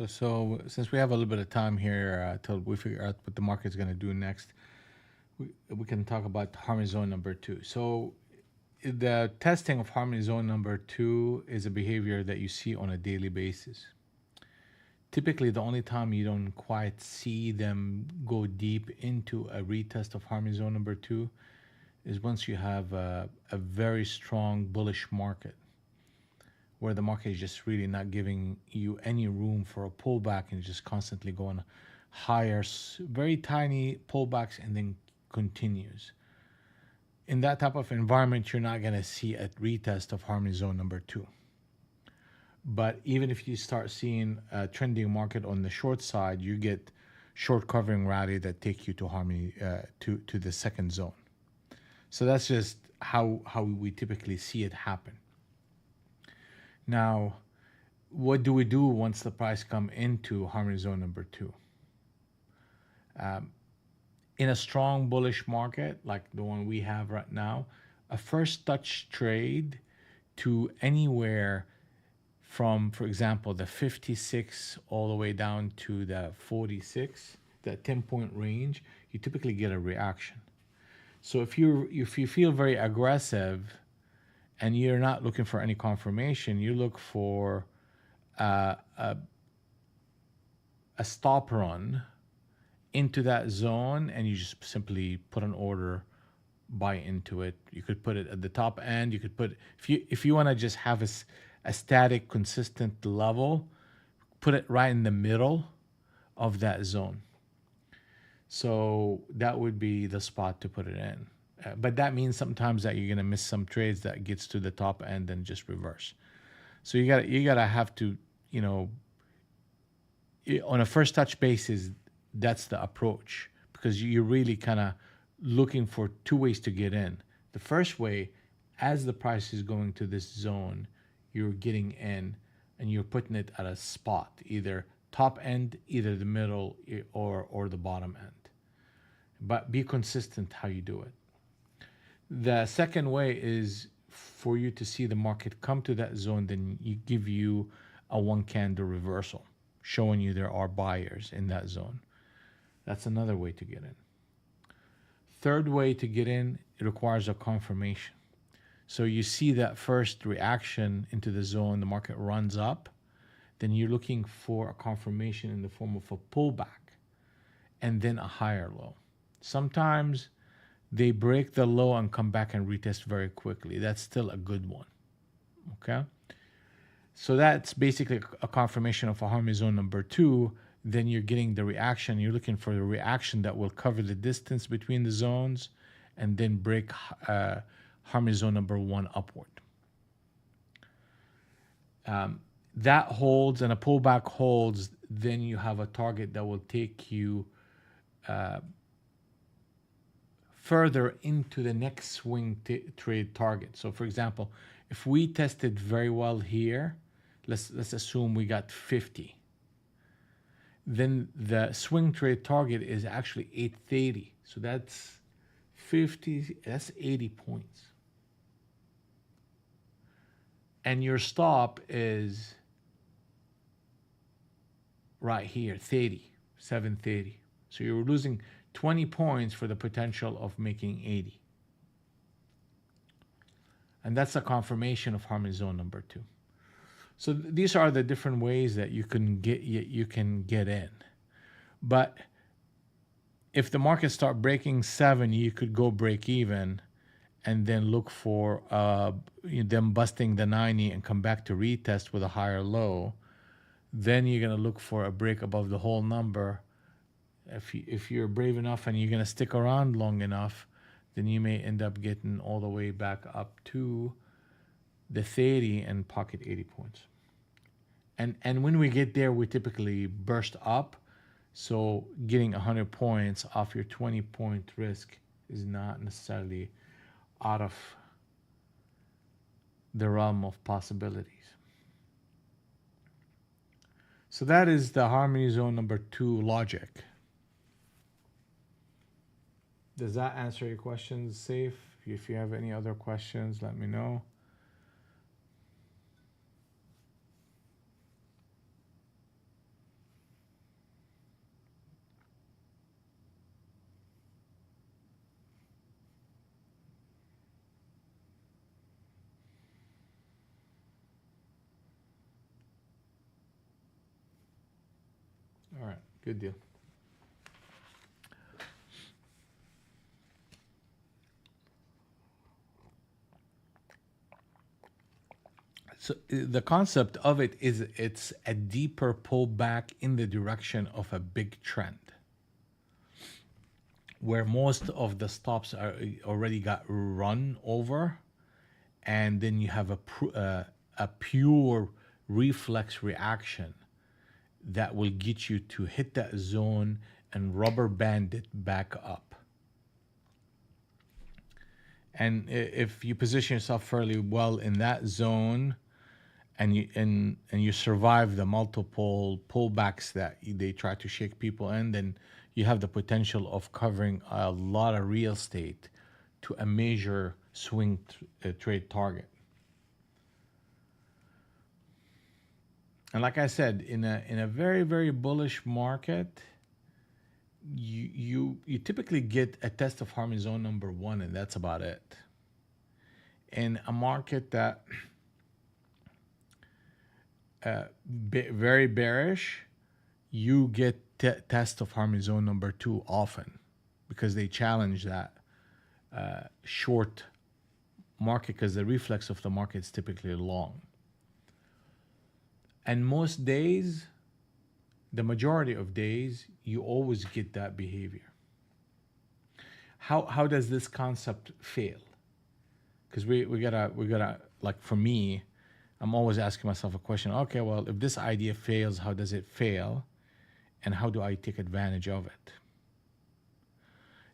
So since we have a little bit of time here till we figure out what the market's going to do next, we can talk about harmony zone number two. So the testing of harmony zone number two is a behavior that you see on a daily basis. Typically, the only time you don't quite see them go deep into a retest of harmony zone number two is once you have a very strong bullish market, where the market is just really not giving you any room for a pullback and just constantly going higher, very tiny pullbacks, and then continues. In that type of environment, you're not going to see a retest of harmony zone number two. But even if you start seeing a trending market on the short side, you get short covering rally that take you to harmony to the second zone. So that's just how we typically see it happen. Now, what do we do once the price come into harmony zone number two? In a strong bullish market like the one we have right now, a first touch trade to anywhere from, for example, the 56 all the way down to the 46, that 10-point range, you typically get a reaction. So if you feel very aggressive and you're not looking for any confirmation, you look for a stop run into that zone, and you just simply put an order, buy into it. You could put it at the top end. You could put, if you want to just have a static, consistent level, put it right in the middle of that zone. So that would be the spot to put it in. But that means sometimes that you're going to miss some trades that gets to the top end and just reverse. So you gotta have to, on a first touch basis, that's the approach, because you're really kind of looking for two ways to get in. The first way, as the price is going to this zone, you're getting in and you're putting it at a spot, either top end, either the middle, or the bottom end. But be consistent how you do it. The second way is for you to see the market come to that zone, then you give you a one candle reversal, showing you there are buyers in that zone. That's another way to get in. Third way to get in, it requires a confirmation. So you see that first reaction into the zone, the market runs up, then you're looking for a confirmation in the form of a pullback and then a higher low. Sometimes they break the low and come back and retest very quickly. That's still a good one, okay? So that's basically a confirmation of a harmony zone number two. Then you're getting the reaction. You're looking for the reaction that will cover the distance between the zones and then break harmony zone number one upward. That holds and a pullback holds, then you have a target that will take you further into the next swing trade target. So for example, if we tested very well here, let's assume we got 50. Then the swing trade target is actually 830. So that's 50, that's 80 points. And your stop is right here, 730. So you're losing 20 points for the potential of making 80. And that's a confirmation of harmony zone number two. So these are the different ways that you can get in. But if the market start breaking 7, you could go break even and then look for them busting the 90 and come back to retest with a higher low. Then you're going to look for a break above the whole number. If you're brave enough and you're going to stick around long enough, then you may end up getting all the way back up to the 30 and pocket 80 points. And when we get there, we typically burst up. So getting 100 points off your 20-point risk is not necessarily out of the realm of possibilities. So that is the harmony zone number two logic. Does that answer your questions, Safe? If you have any other questions, let me know. Good deal. So the concept of it is it's a deeper pullback in the direction of a big trend, where most of the stops are already got run over, and then you have a pure reflex reaction that will get you to hit that zone and rubber band it back up. And if you position yourself fairly well in that zone, and you survive the multiple pullbacks that they try to shake people in, then you have the potential of covering a lot of real estate to a major swing trade target. And like I said, in a very, very bullish market, you typically get a test of harmony zone number 1, and that's about it. In a market that very bearish, you get test of harmony zone number 2 often, because they challenge that short market, because the reflex of the market is typically long. And most days, the majority of days, you always get that behavior. How does this concept fail? Because we gotta, like, for me, I'm always asking myself a question. Okay, well, if this idea fails, how does it fail? And how do I take advantage of it?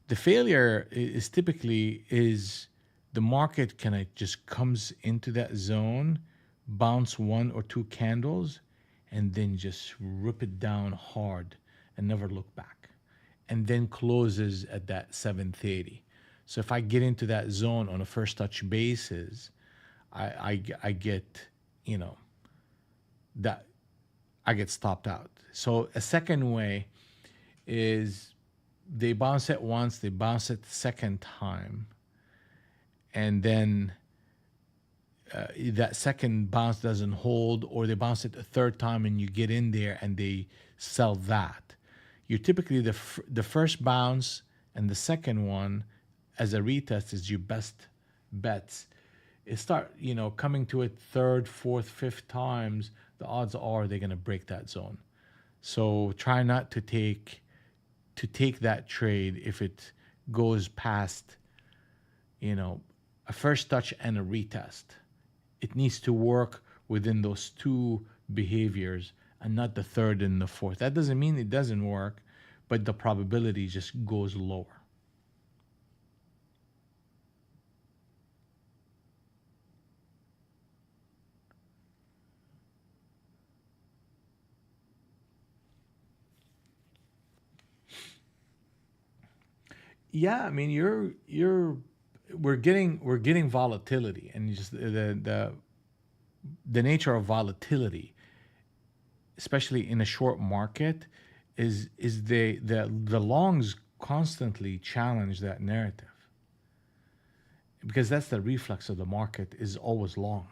The failure is typically the market kind of just comes into that zone, bounce 1 or 2 candles, and then just rip it down hard and never look back, and then closes at that 730. So if I get into that zone on a first touch basis, I get, that I get stopped out. So a second way is they bounce it once, they bounce it the second time, and then that second bounce doesn't hold, or they bounce it a third time and you get in there and they sell that. You typically, the first bounce and the second one as a retest is your best bets. It start, coming to it third, fourth, fifth times, the odds are they're going to break that zone. So try not to take that trade if it goes past, a first touch and a retest. It needs to work within those 2 behaviors and not the third and the fourth. That doesn't mean it doesn't work, but the probability just goes lower. Yeah, I mean, we're getting volatility, and just the nature of volatility, especially in a short market, is the longs constantly challenge that narrative, because that's the reflex of the market, is always long.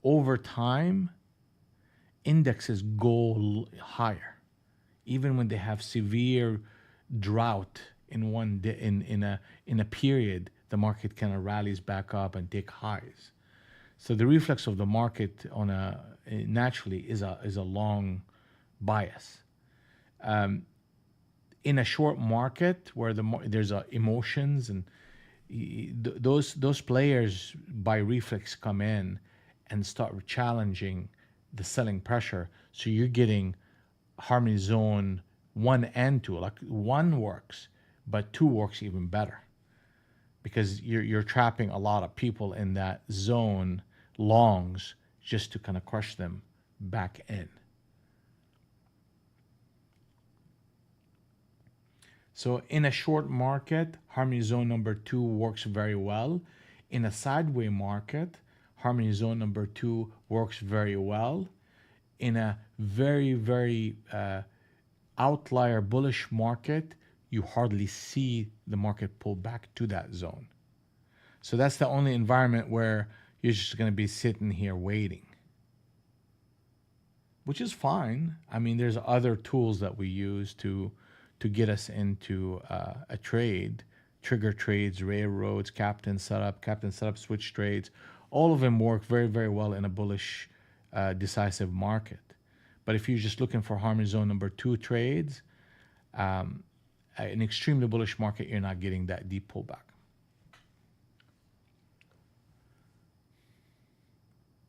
Over time, indexes go higher, even when they have severe drought in one day, in a period, the market kind of rallies back up and take highs. So the reflex of the market naturally is a long bias. In a short market where there's emotions, and those players by reflex come in and start challenging the selling pressure. So you're getting harmony zone 1 and 2. Like 1 works, but 2 works even better, because you're trapping a lot of people in that zone, longs, just to kind of crush them back in. So in a short market, harmony zone number 2 works very well. In a sideways market, harmony zone number 2 works very well. In a very, very outlier bullish market, you hardly see the market pull back to that zone. So that's the only environment where you're just going to be sitting here waiting. which is fine. I mean, there's other tools that we use to get us into a trade, trigger trades, railroads, captain setup, switch trades. All of them work very, very well in a bullish, decisive market. But if you're just looking for harmony zone number 2 trades, an extremely bullish market, you're not getting that deep pullback.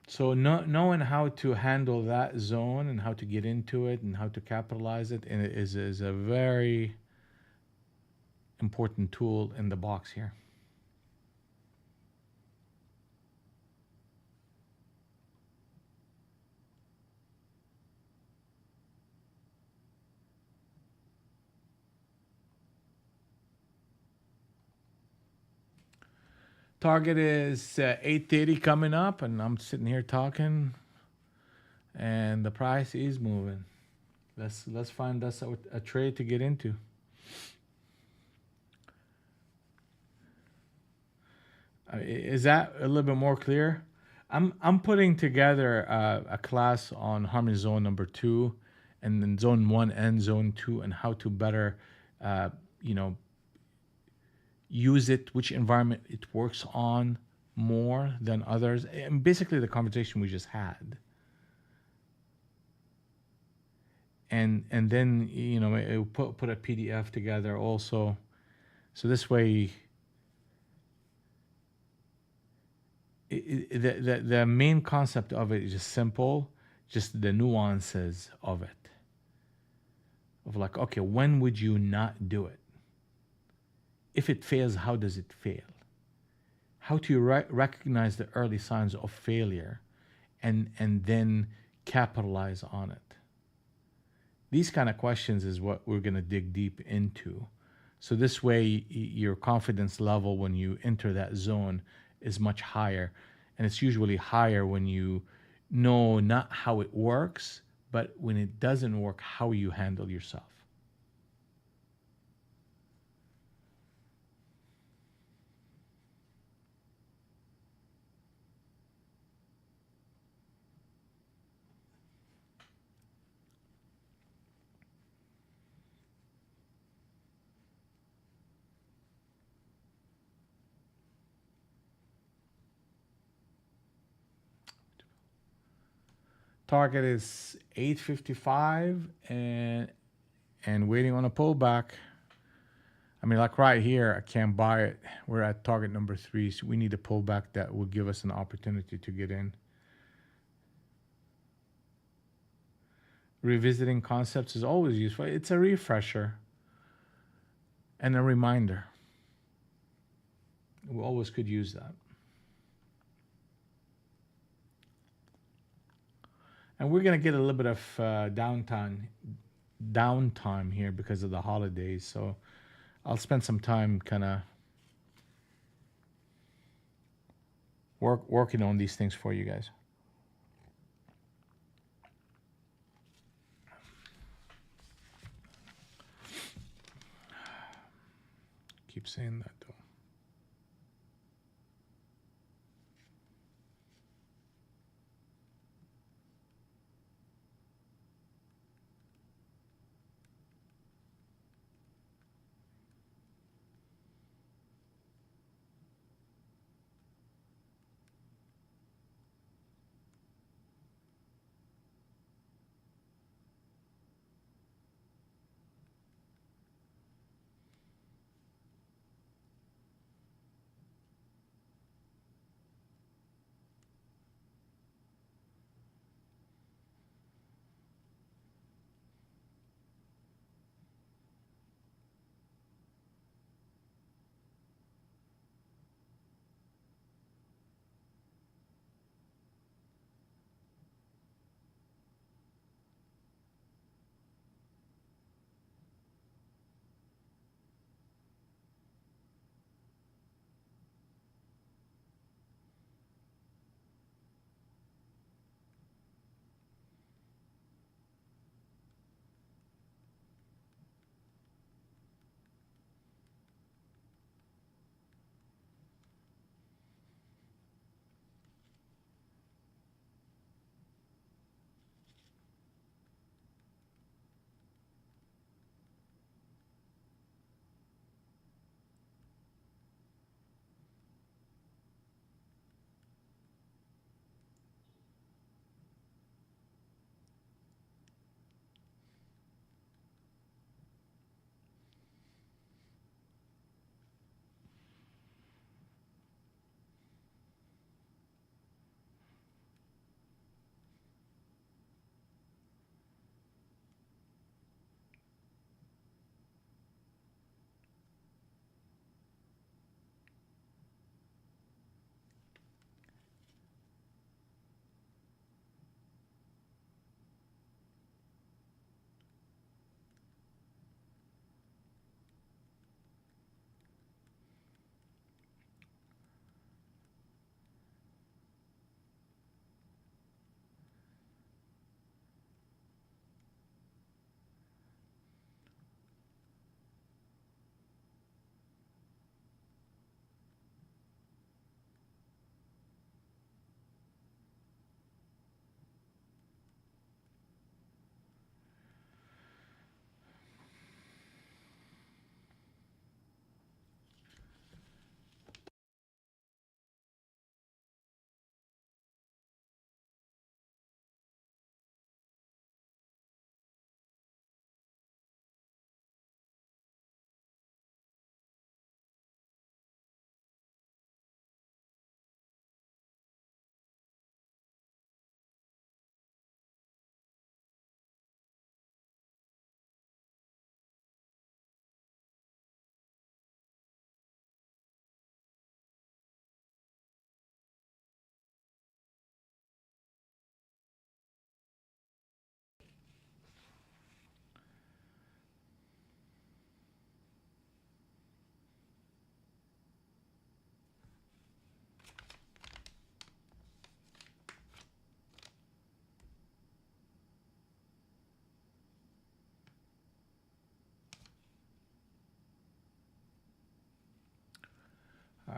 So knowing how to handle that zone and how to get into it and how to capitalize it and is a very important tool in the box here. Target is 8:30 coming up, and I'm sitting here talking, and the price is moving. Let's find us a trade to get into. Is that a little bit more clear? I'm putting together a class on harmony zone number 2, and then zone 1 and zone 2, and how to better, you know, use it, which environment it works on more than others, and basically the conversation we just had. And then, you know, it put a PDF together also, so this way the main concept of it is just simple, just the nuances of it, of like, okay, when would you not do it? If it fails, how does it fail? How do you recognize the early signs of failure and then capitalize on it? These kind of questions is what we're going to dig deep into. So this way, your confidence level when you enter that zone is much higher. And it's usually higher when you know not how it works, but when it doesn't work, how you handle yourself. Target is 855 and waiting on a pullback. I mean, like right here, I can't buy it. We're at target number 3, so we need a pullback that will give us an opportunity to get in. Revisiting concepts is always useful. It's a refresher and a reminder. We always could use that. And we're going to get a little bit of downtime here because of the holidays. So I'll spend some time kind of working on these things for you guys. Keep saying that though.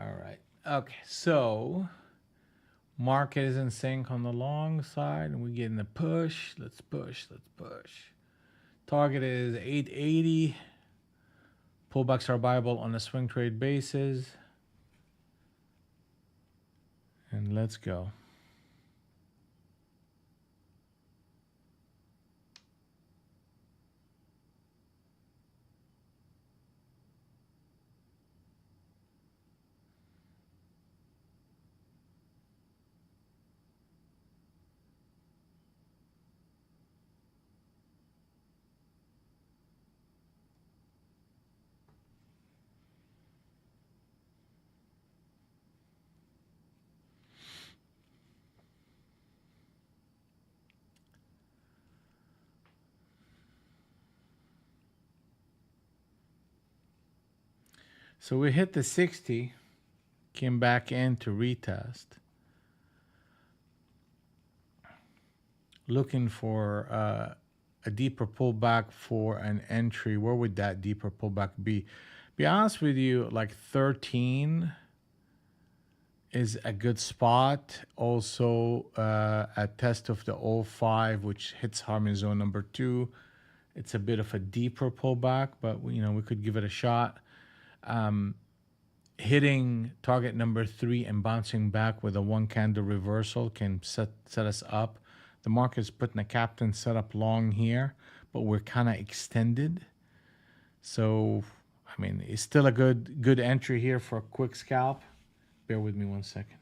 All right. Okay. So market is in sync on the long side, and we're getting a push. Let's push. Let's push. Target is 880. Pullbacks are viable on a swing trade basis. And let's go. So we hit the 60, came back in to retest. Looking for a deeper pullback for an entry. Where would that deeper pullback be? Be honest with you, like 13 is a good spot. Also, a test of the 05, which hits harmony zone number 2. It's a bit of a deeper pullback, but we could give it a shot. Hitting target number 3 and bouncing back with a 1 candle reversal can set us up. The market's putting a captain setup long here, but we're kind of extended. So, I mean, it's still a good entry here for a quick scalp. Bear with me 1 second.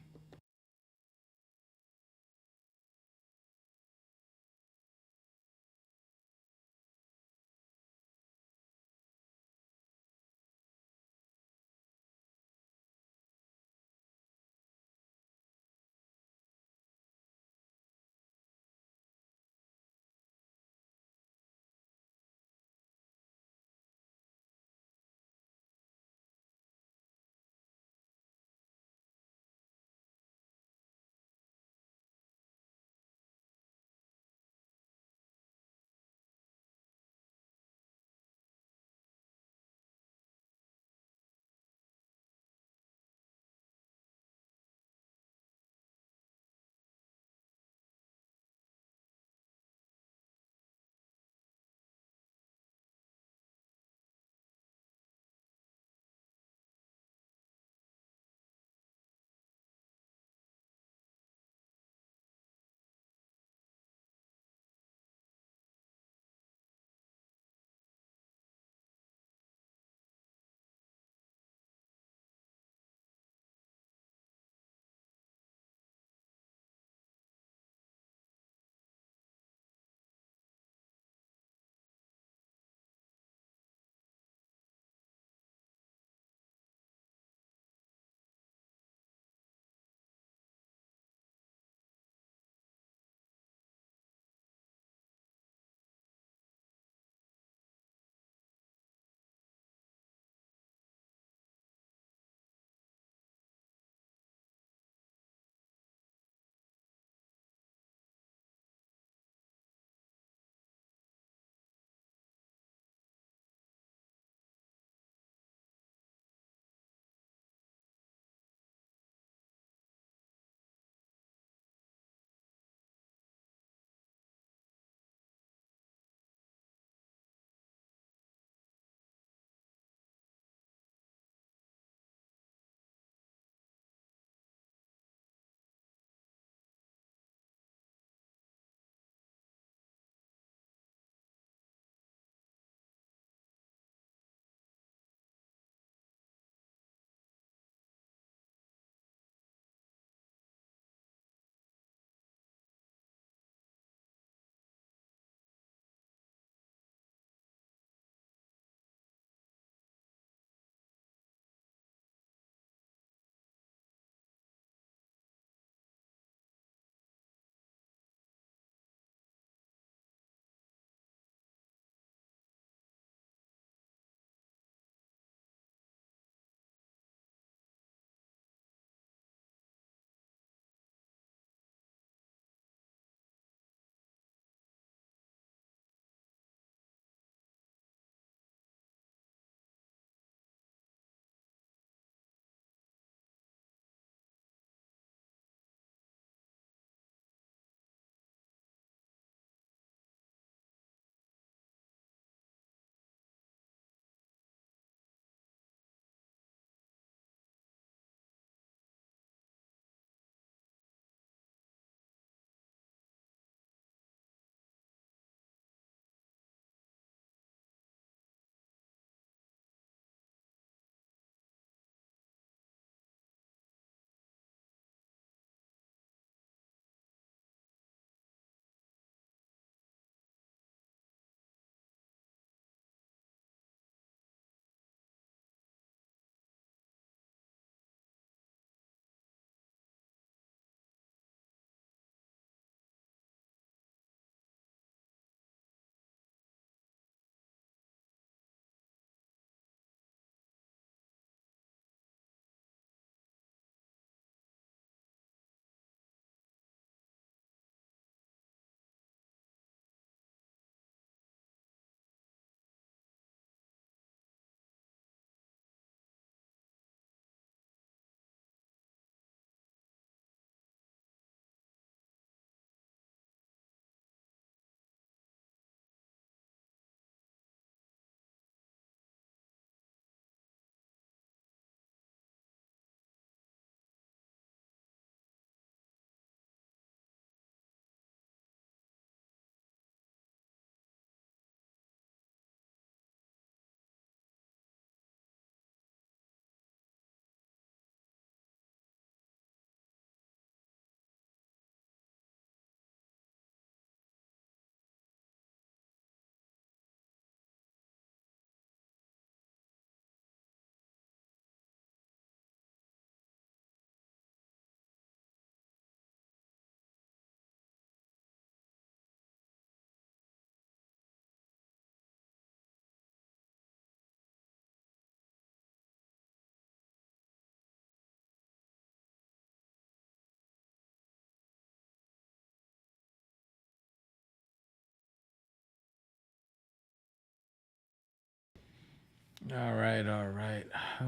All right, all right.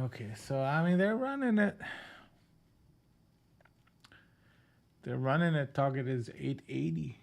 Okay, so I mean they're running it. They're running it. Target is 880.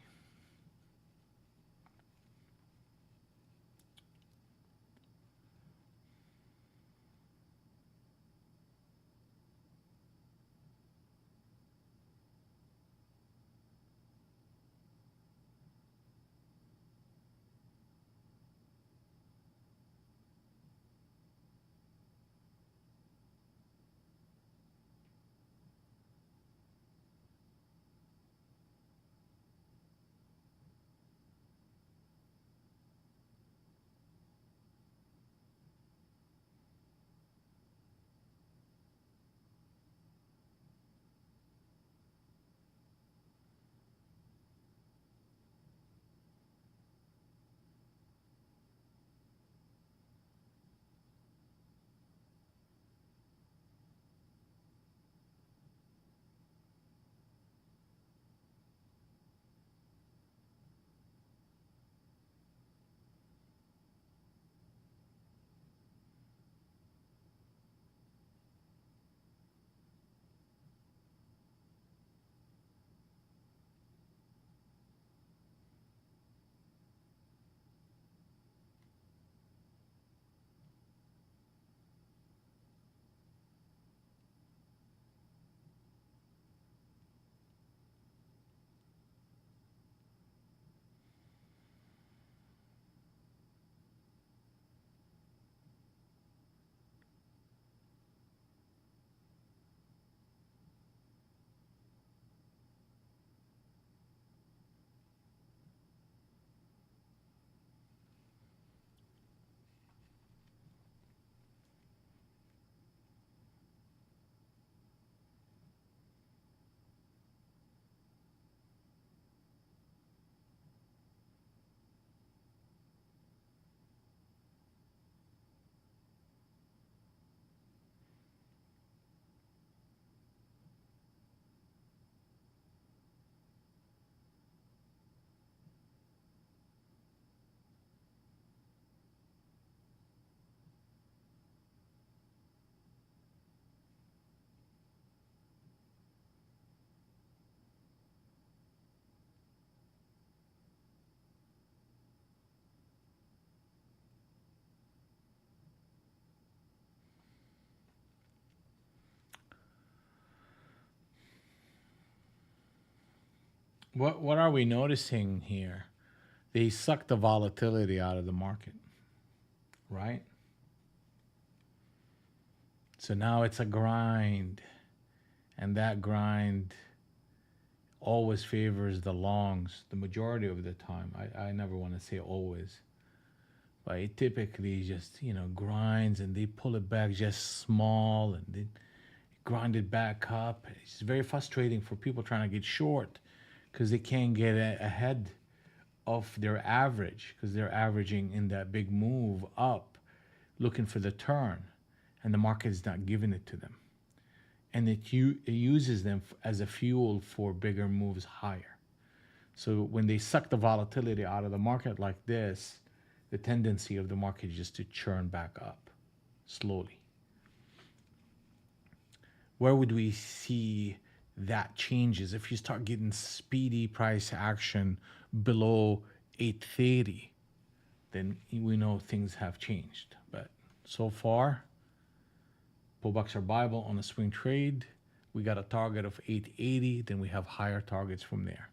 What are we noticing here? They suck the volatility out of the market, right? So now it's a grind, and that grind always favors the longs the majority of the time. I never want to say always, but it typically just, grinds and they pull it back just small and they grind it back up. It's very frustrating for people trying to get short because they can't get ahead of their average because they're averaging in that big move up looking for the turn, and the market is not giving it to them, and it uses them as a fuel for bigger moves higher. So when they suck the volatility out of the market like this, the tendency of the market is just to churn back up slowly. Where would we see that changes? If you start getting speedy price action below 830, then we know things have changed. But so far, pullbacks are viable on a swing trade. We got a target of 880, then we have higher targets from there.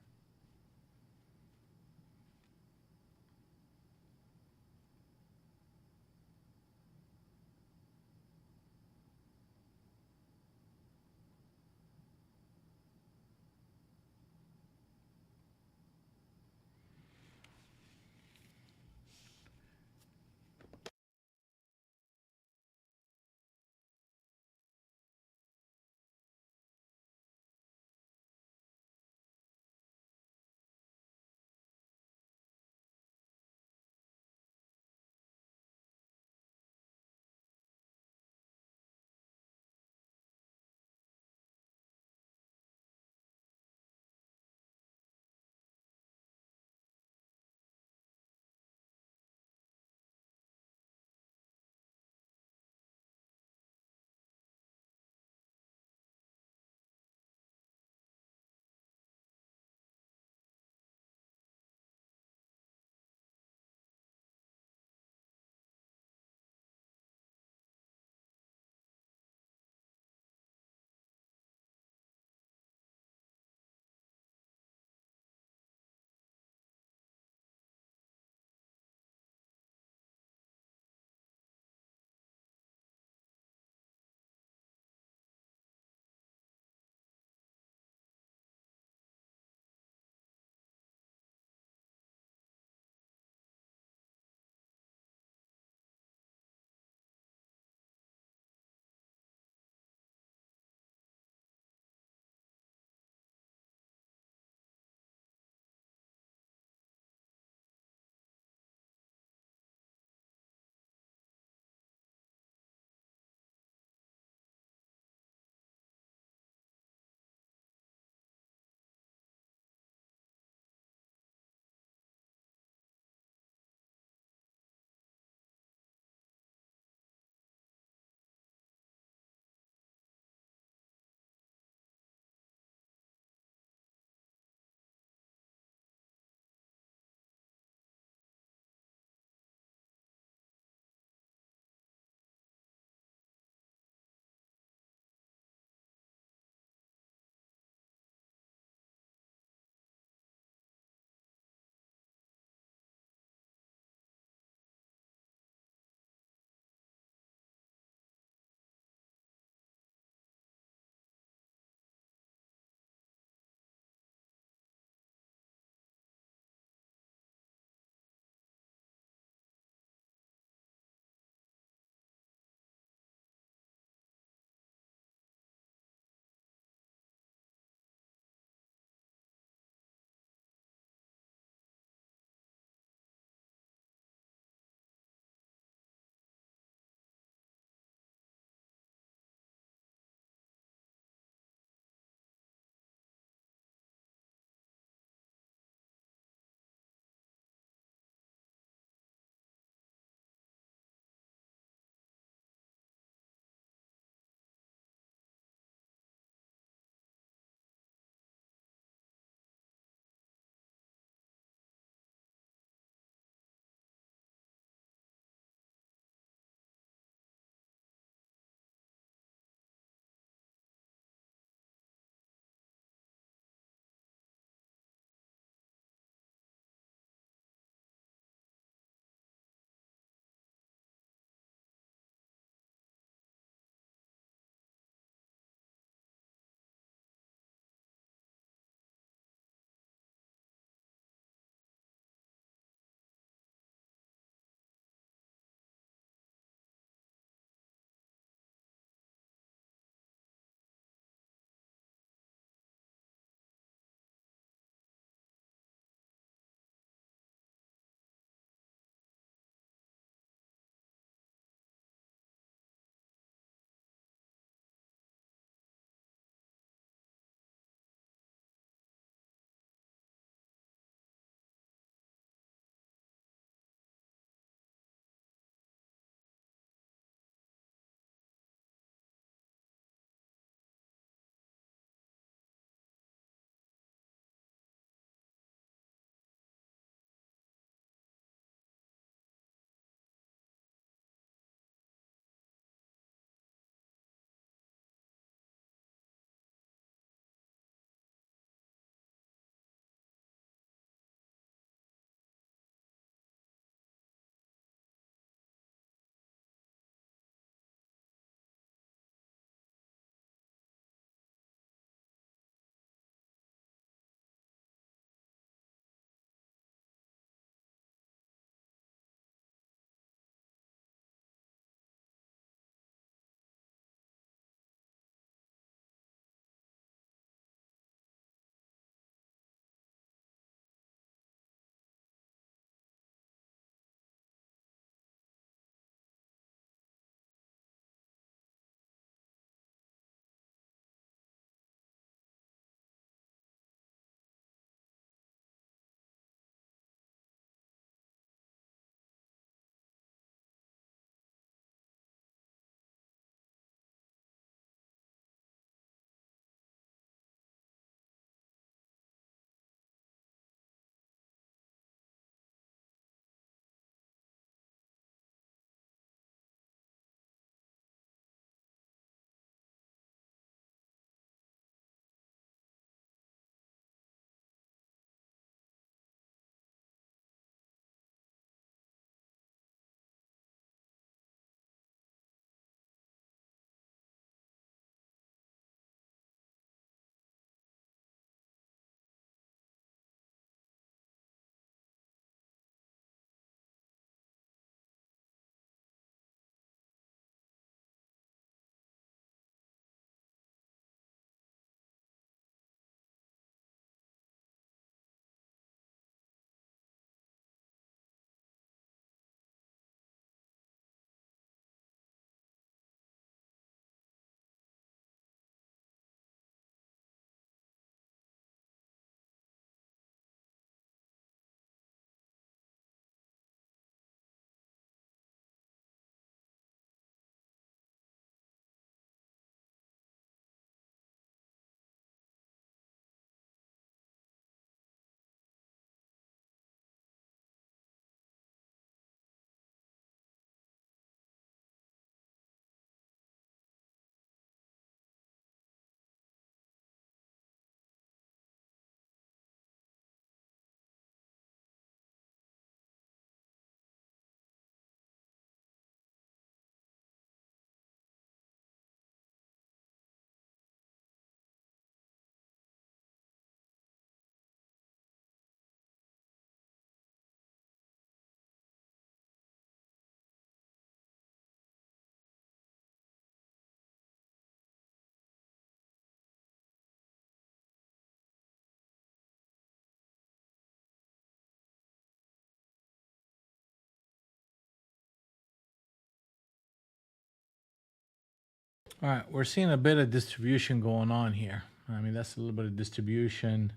All right, we're seeing a bit of distribution going on here. I mean, that's a little bit of distribution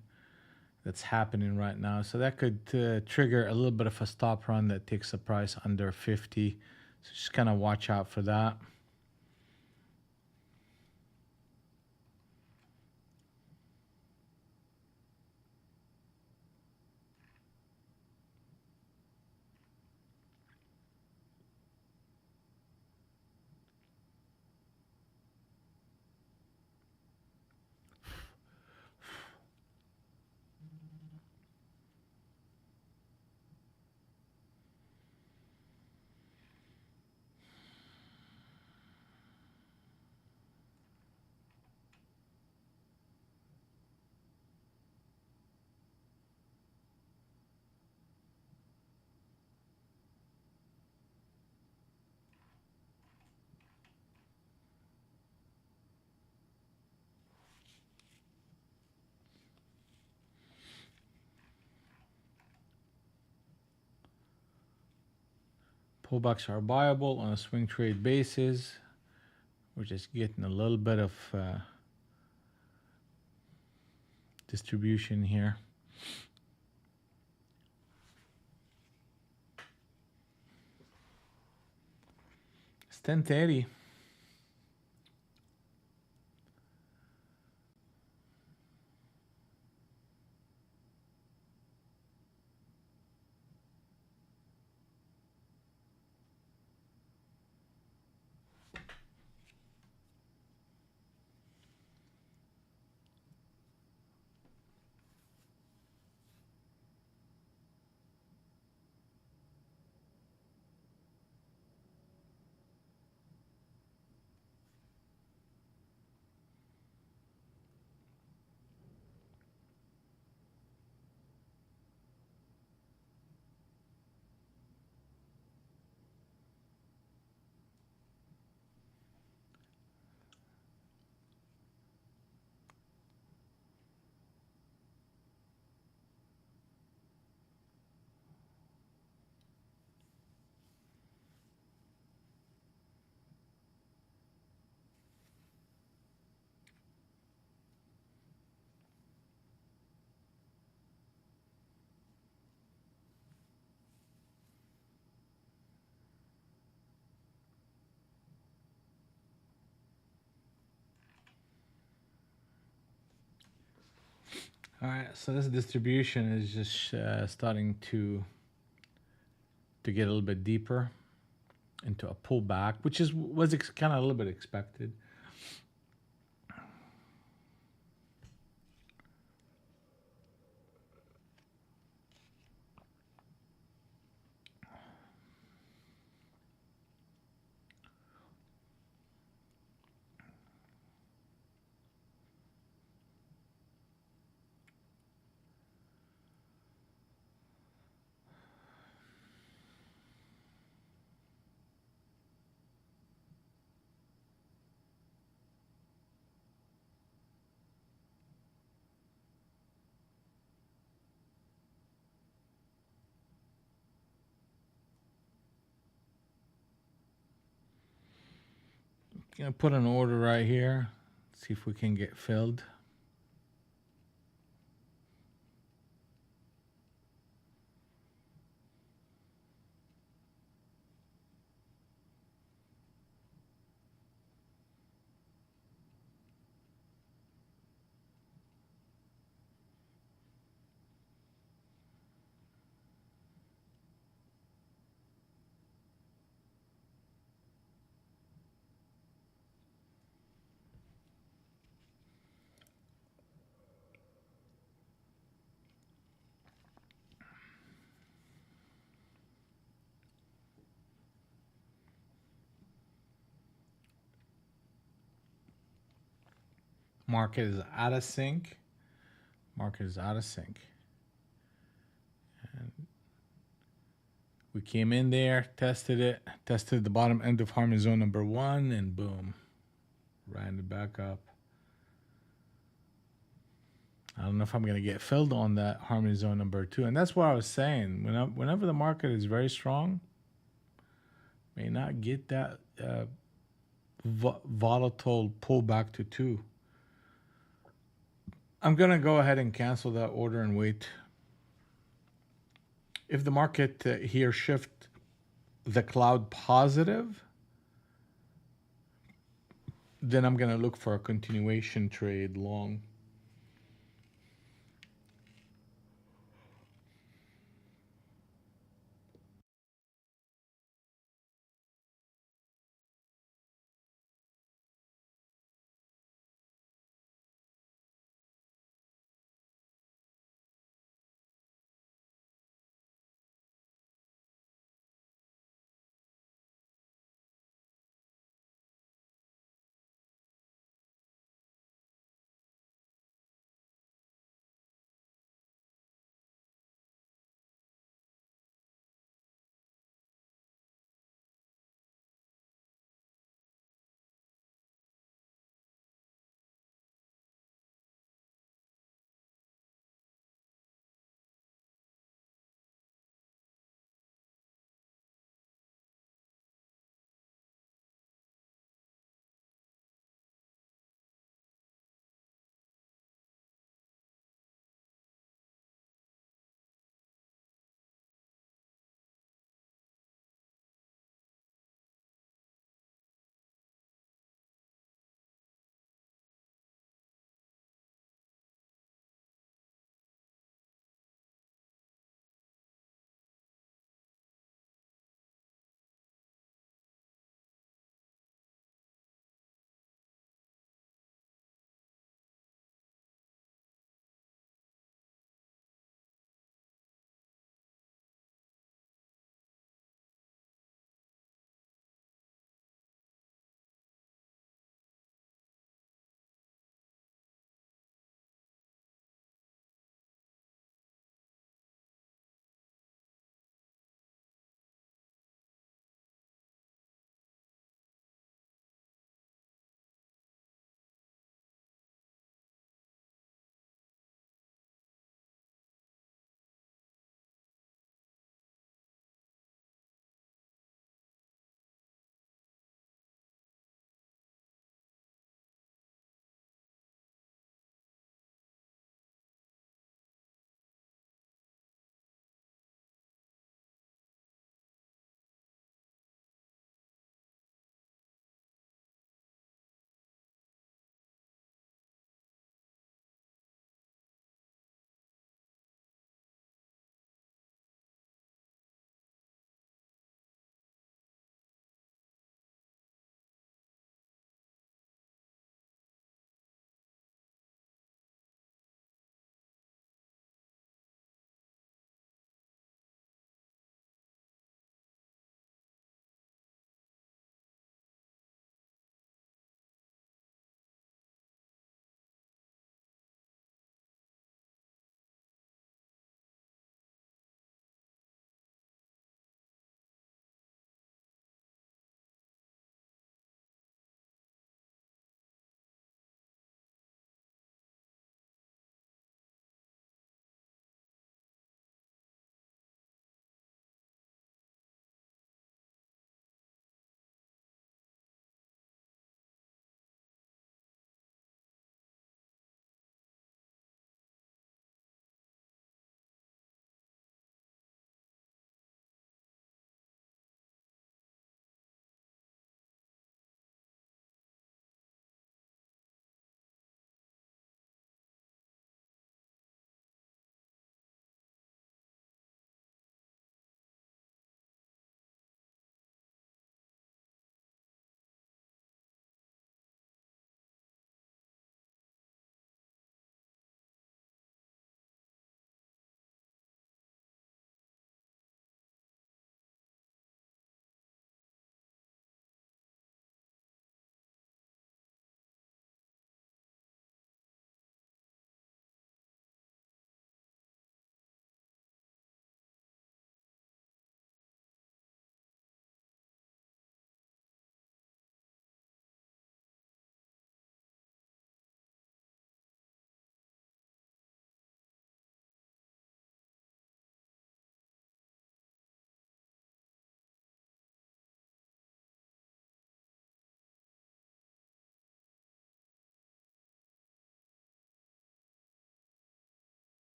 that's happening right now. So that could trigger a little bit of a stop run that takes the price under 50. So just kind of watch out for that. Pullbacks are viable on a swing trade basis. We're just getting a little bit of distribution here. It's 10:30. All right, so this distribution is just starting to get a little bit deeper into a pullback, which was kind of a little bit expected. Gonna put an order right here. See if we can get filled. Market is out of sync. Market is out of sync. And we came in there, tested it, tested the bottom end of harmony zone number 1, and boom, ran it back up. I don't know if I'm going to get filled on that harmony zone number 2. And that's what I was saying. Whenever the market is very strong, may not get that volatile pullback to 2. I'm going to go ahead and cancel that order and wait. If the market here shift the cloud positive, then I'm going to look for a continuation trade long.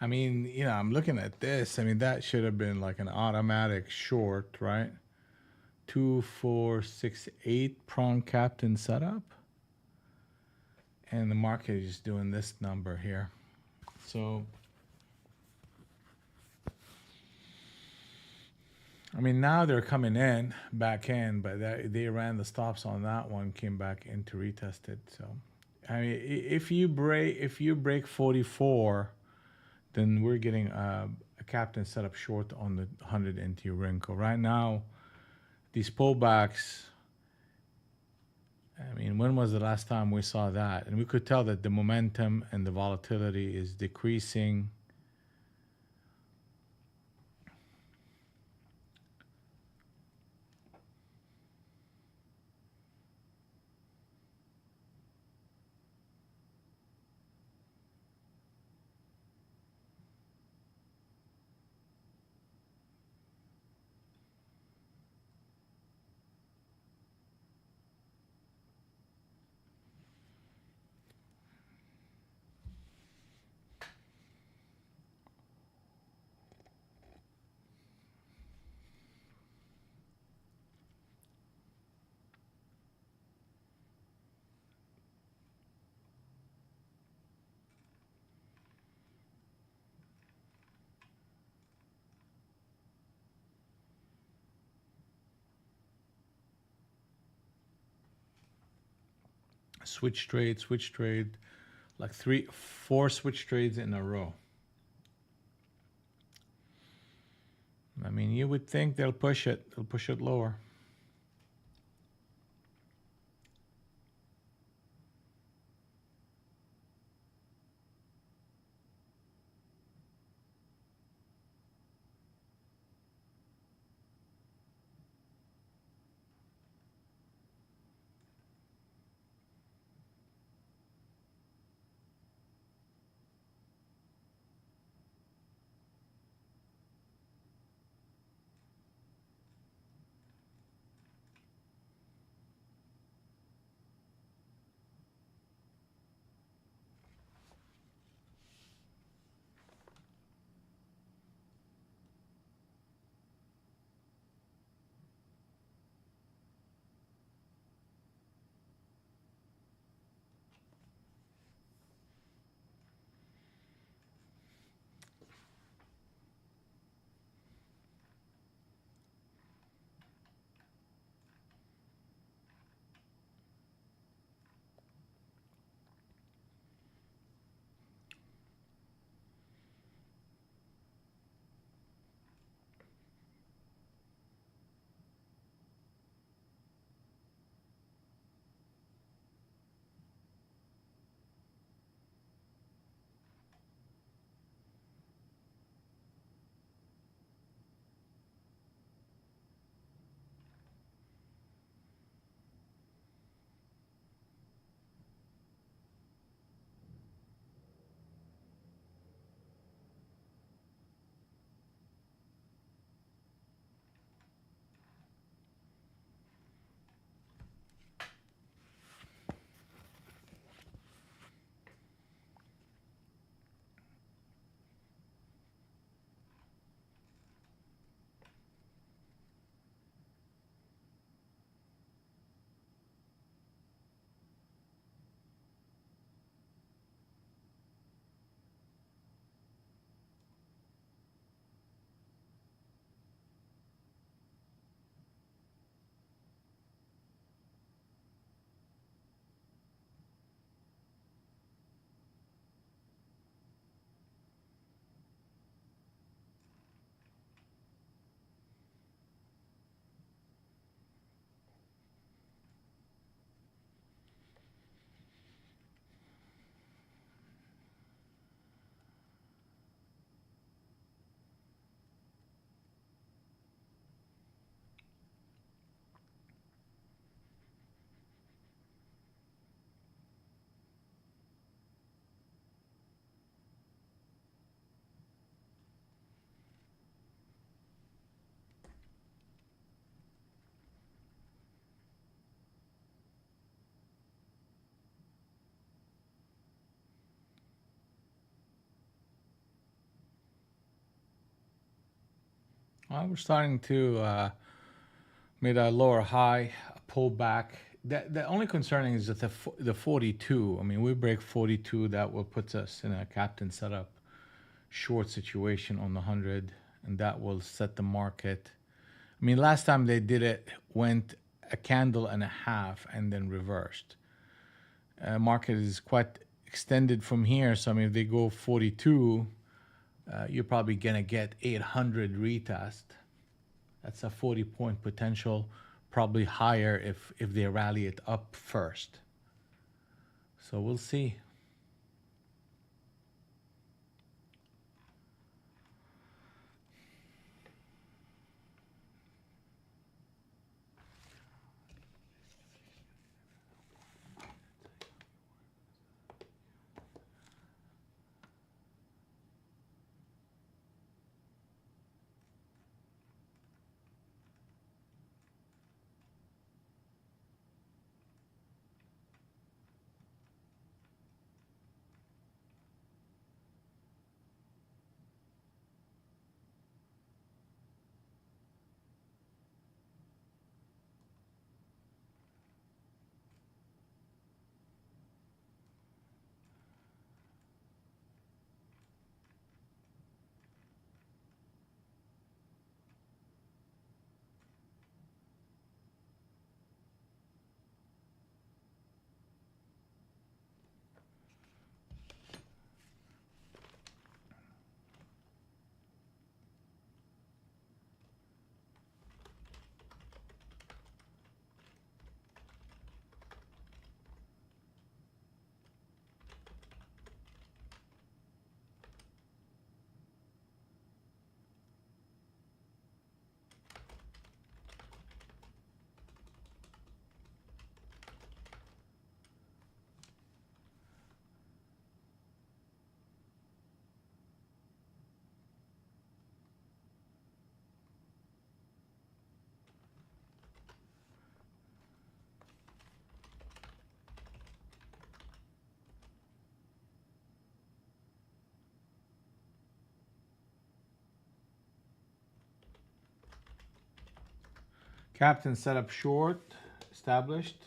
I mean, I'm looking at this. I mean, that should have been like an automatic short, right? 2, 4, 6, 8 prong captain setup. And the market is just doing this number here. So, I mean, now they're coming in, back in, but they ran the stops on that one, came back in to retest it. So, I mean, if you break 44, then we're getting a captain setup short on the 100 NT wrinkle. Right now, these pullbacks, I mean, when was the last time we saw that? And we could tell that the momentum and the volatility is decreasing. Switch trade, like 3, 4 switch trades in a row. I mean, you would think they'll push it lower. We're starting to made a lower high, a pull back. The only concerning is that the 42. I mean, we break 42, that will put us in a captain setup short situation on the 100, and that will set the market. I mean, last time they did it, went a candle and a half and then reversed. Market is quite extended from here, so I mean, if they go 42, you're probably gonna get 800 retest. That's a 40-point potential, probably higher if they rally it up first. So we'll see. Captain setup short, established.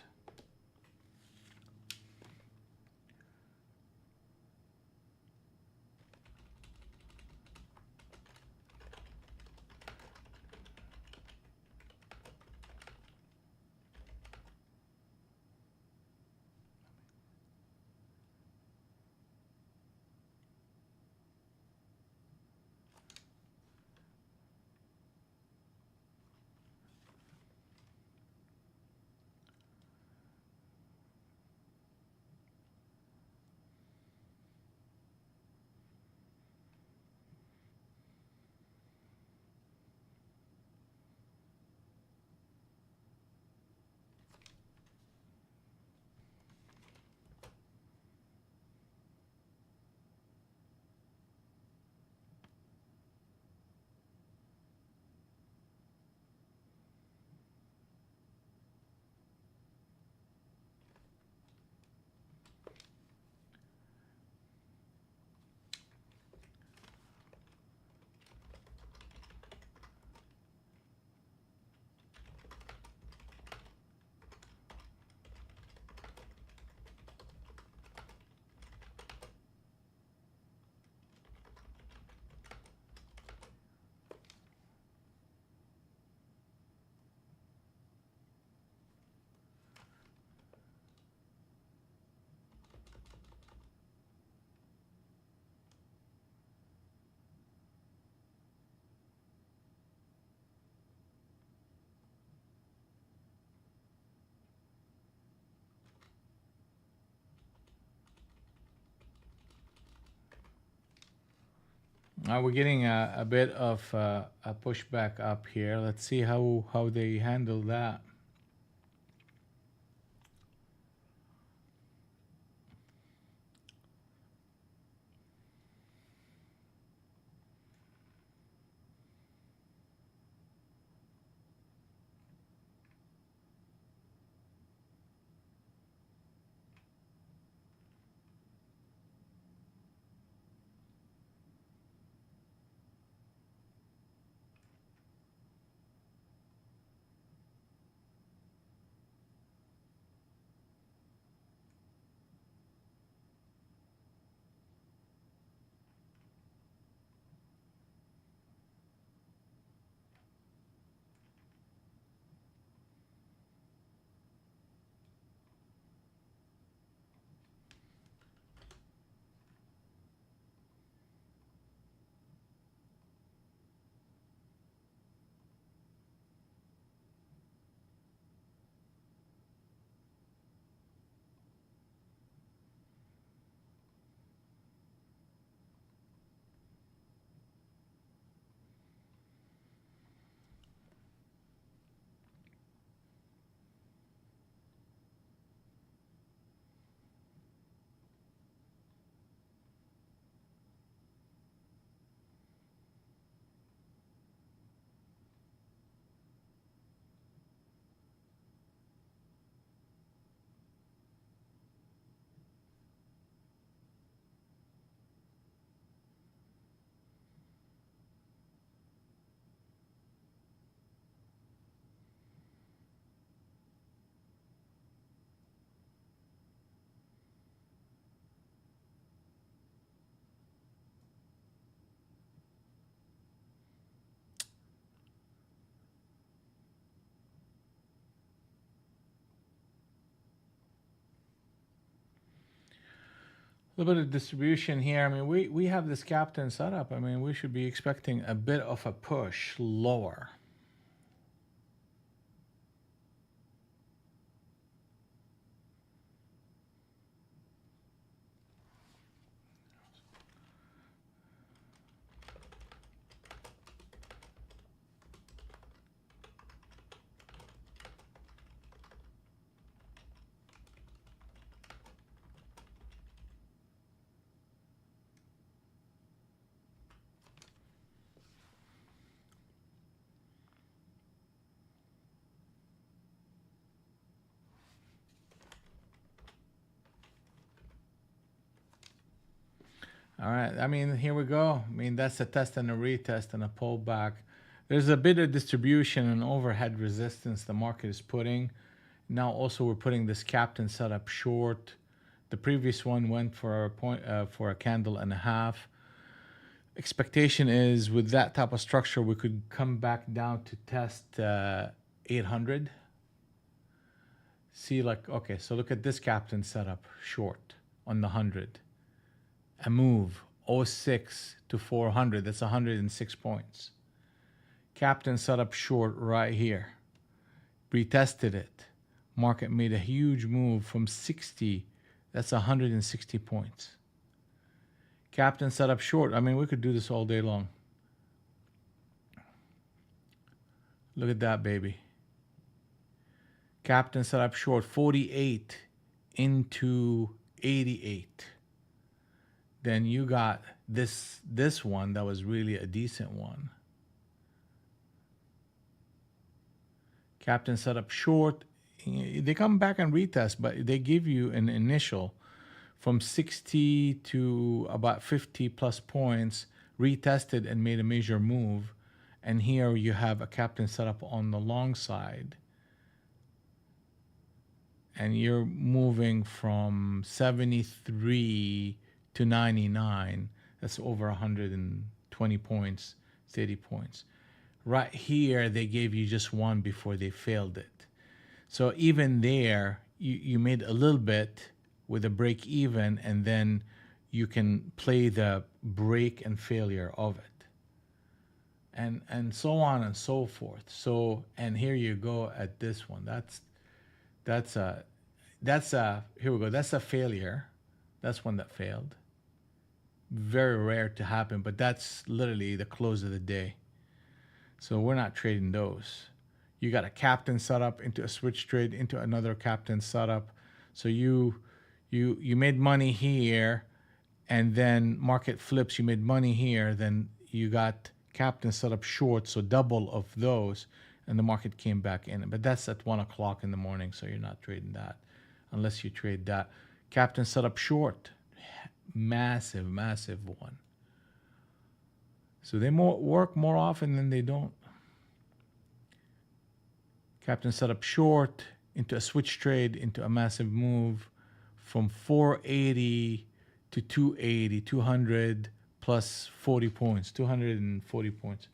We're getting a bit of a pushback up here. Let's see how they handle that. little bit of distribution here. I mean, we have this captain set up. I mean, we should be expecting a bit of a push lower. All right. I mean, here we go. I mean, that's a test and a retest and a pullback. There's a bit of distribution and overhead resistance the market is putting. Now also we're putting this captain setup short. The previous one went for a point for a candle and a half. Expectation is with that type of structure we could come back down to test 800. See, like, okay, so look at this captain setup short on the 100. A move 06 to 400, that's 106 points. Captain set up short right here, retested it. Market made a huge move from 60, that's 160 points. Captain set up short. I mean, we could do this all day long. Look at that, baby. Captain set up short 48 into 88. Then you got this one that was really a decent one. Captain set up short. They come back and retest, but they give you an initial from 60 to about 50 plus points, retested and made a major move. And here you have a captain set up on the long side. And you're moving from 73 to 99. That's over 120 points, 30 points. Right here, they gave you just one before they failed it. So even there, you made a little bit with a break even, and then you can play the break and failure of it. And so on and so forth. So, and here you go at this one. That's a here we go. That's a failure. That's one that failed. Very rare to happen, but that's literally the close of the day. So we're not trading those. You got a captain setup into a switch trade into another captain setup. So you made money here, and then market flips. You made money here, then you got captain setup short, so double of those, and the market came back in. But that's at 1 o'clock in the morning, so you're not trading that unless you trade that. Captain setup short, massive one. So they work more often than they don't. Captain set up short into a switch trade into a massive move from 480 to 280, 200 plus 40 points, 240 points.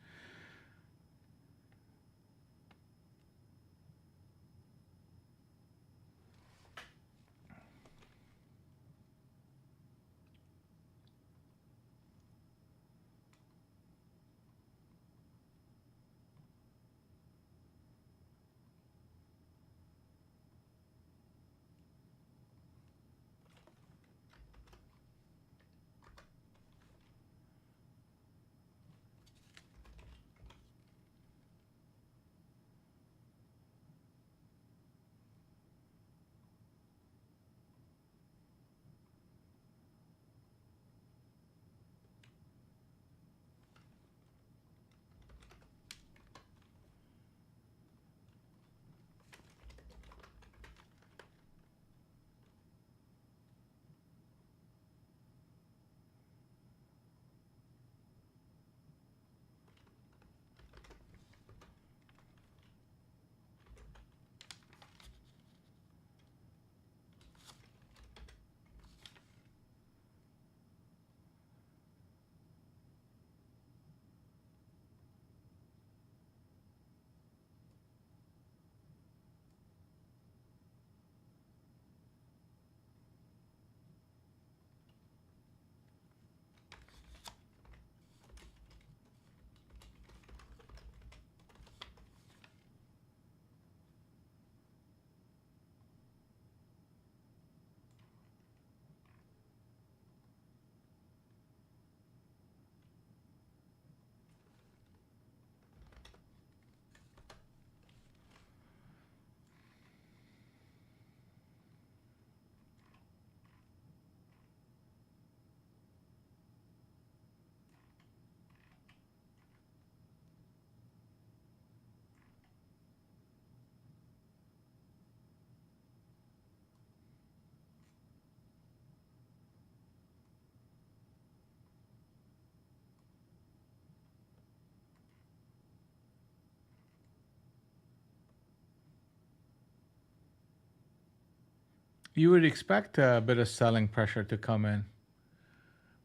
You would expect a bit of selling pressure to come in,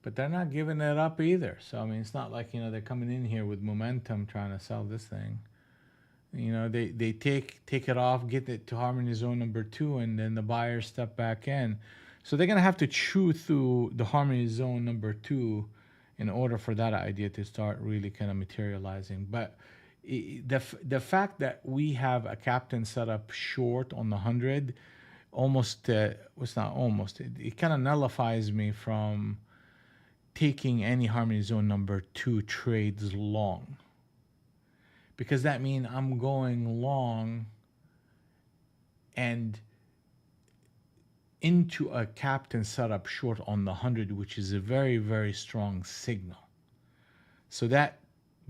but they're not giving it up either. So I mean, it's not like, you know, they're coming in here with momentum trying to sell this thing. You know, they take it off, get it to harmony zone number 2, and then the buyers step back in. So they're gonna have to chew through the harmony zone number 2 in order for that idea to start really kind of materializing. But the fact that we have a captain set up short on the 100 almost was not almost it kind of nullifies me from taking any harmony zone number 2 trades long, because that means I'm going long and into a captain setup short on the 100, which is a very, very strong signal. So that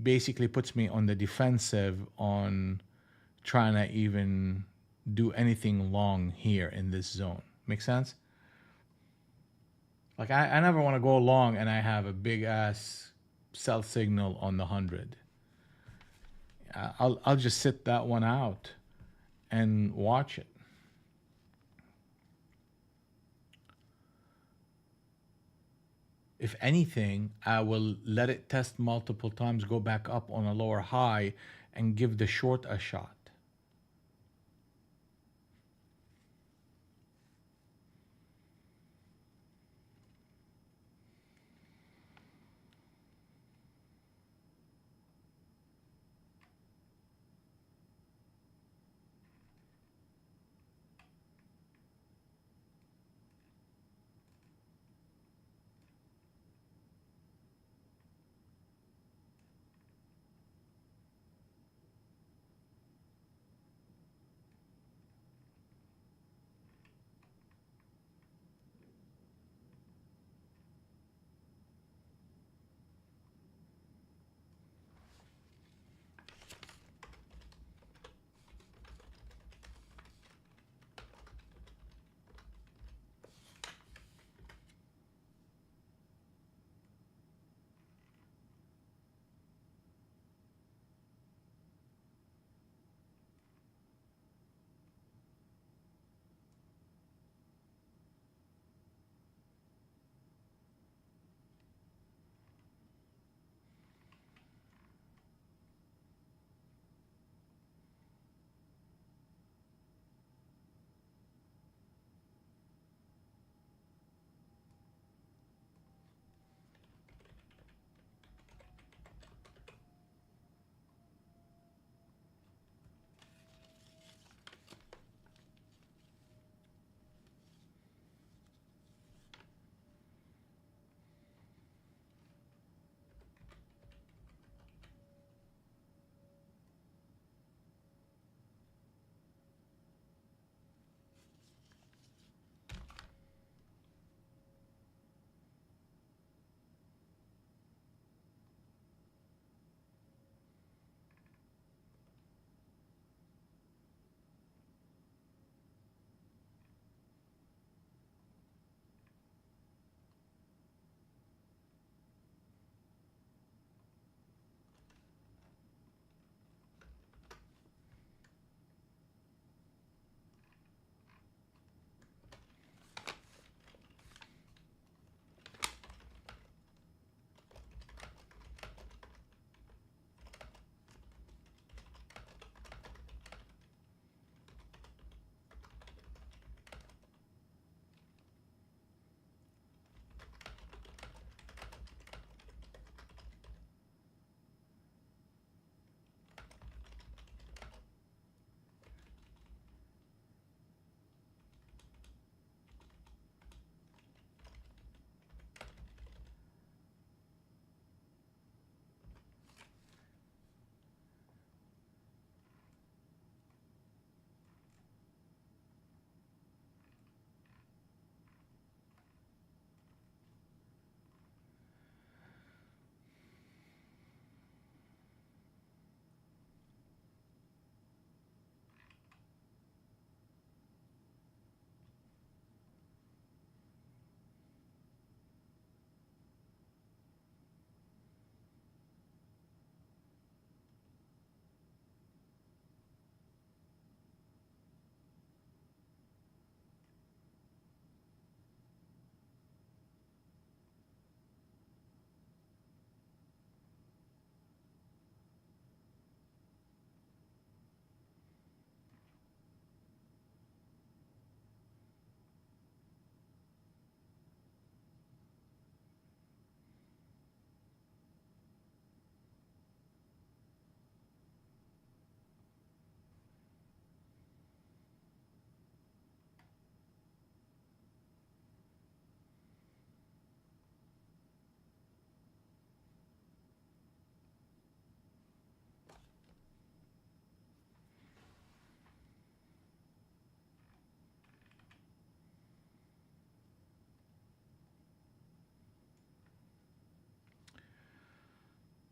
basically puts me on the defensive on trying to even do anything long here in this zone. Make sense? Like I never want to go long and I have a big ass sell signal on the 100. I'll just sit that one out and watch it. If anything, I will let it test multiple times, go back up on a lower high, and give the short a shot.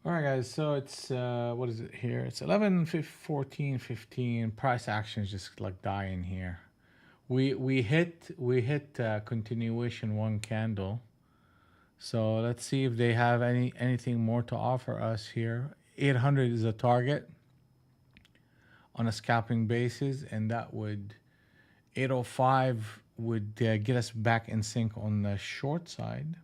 All right, guys. So it's what is it here? It's 11, 14, 15. Price action is just like dying here. We hit continuation one candle. So let's see if they have anything more to offer us here. 800 is a target on a scalping basis, and that would 805 would get us back in sync on the short side.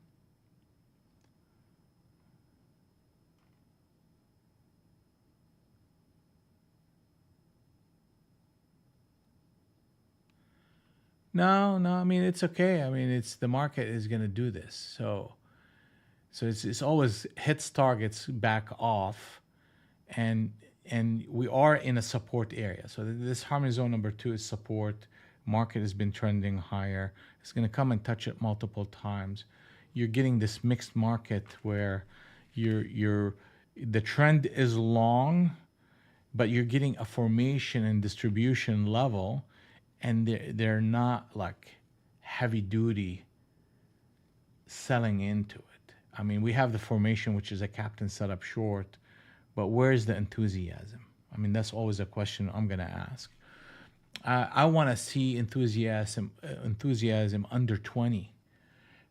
No, no, I mean it's okay. I mean it's the market is going to do this. So it's always hits targets back off, and we are in a support area. So this harmony zone number 2 is support. Market has been trending higher. It's going to come and touch it multiple times. You're getting this mixed market where you're the trend is long, but you're getting a formation and distribution level, and they're not like heavy duty selling into it. I mean, we have the formation, which is a captain setup short, but where's the enthusiasm? I mean, that's always a question I'm going to ask. I want to see enthusiasm under 20,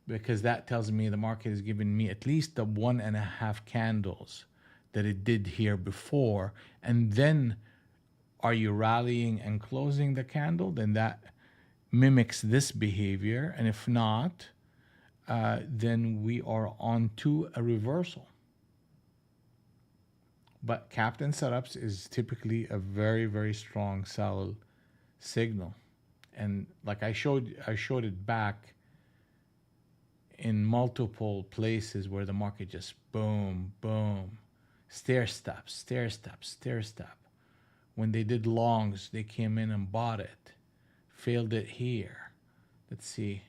because that tells me the market is giving me at least the 1.5 candles that it did here before. And then are you rallying and closing the candle? Then that mimics this behavior. And if not, then we are on to a reversal. But captain setups is typically a very, very strong sell signal. And like I showed it back in multiple places where the market just boom, boom, stair step, stair step, stair step. When they did longs, they came in and bought it, failed it here. Let's see.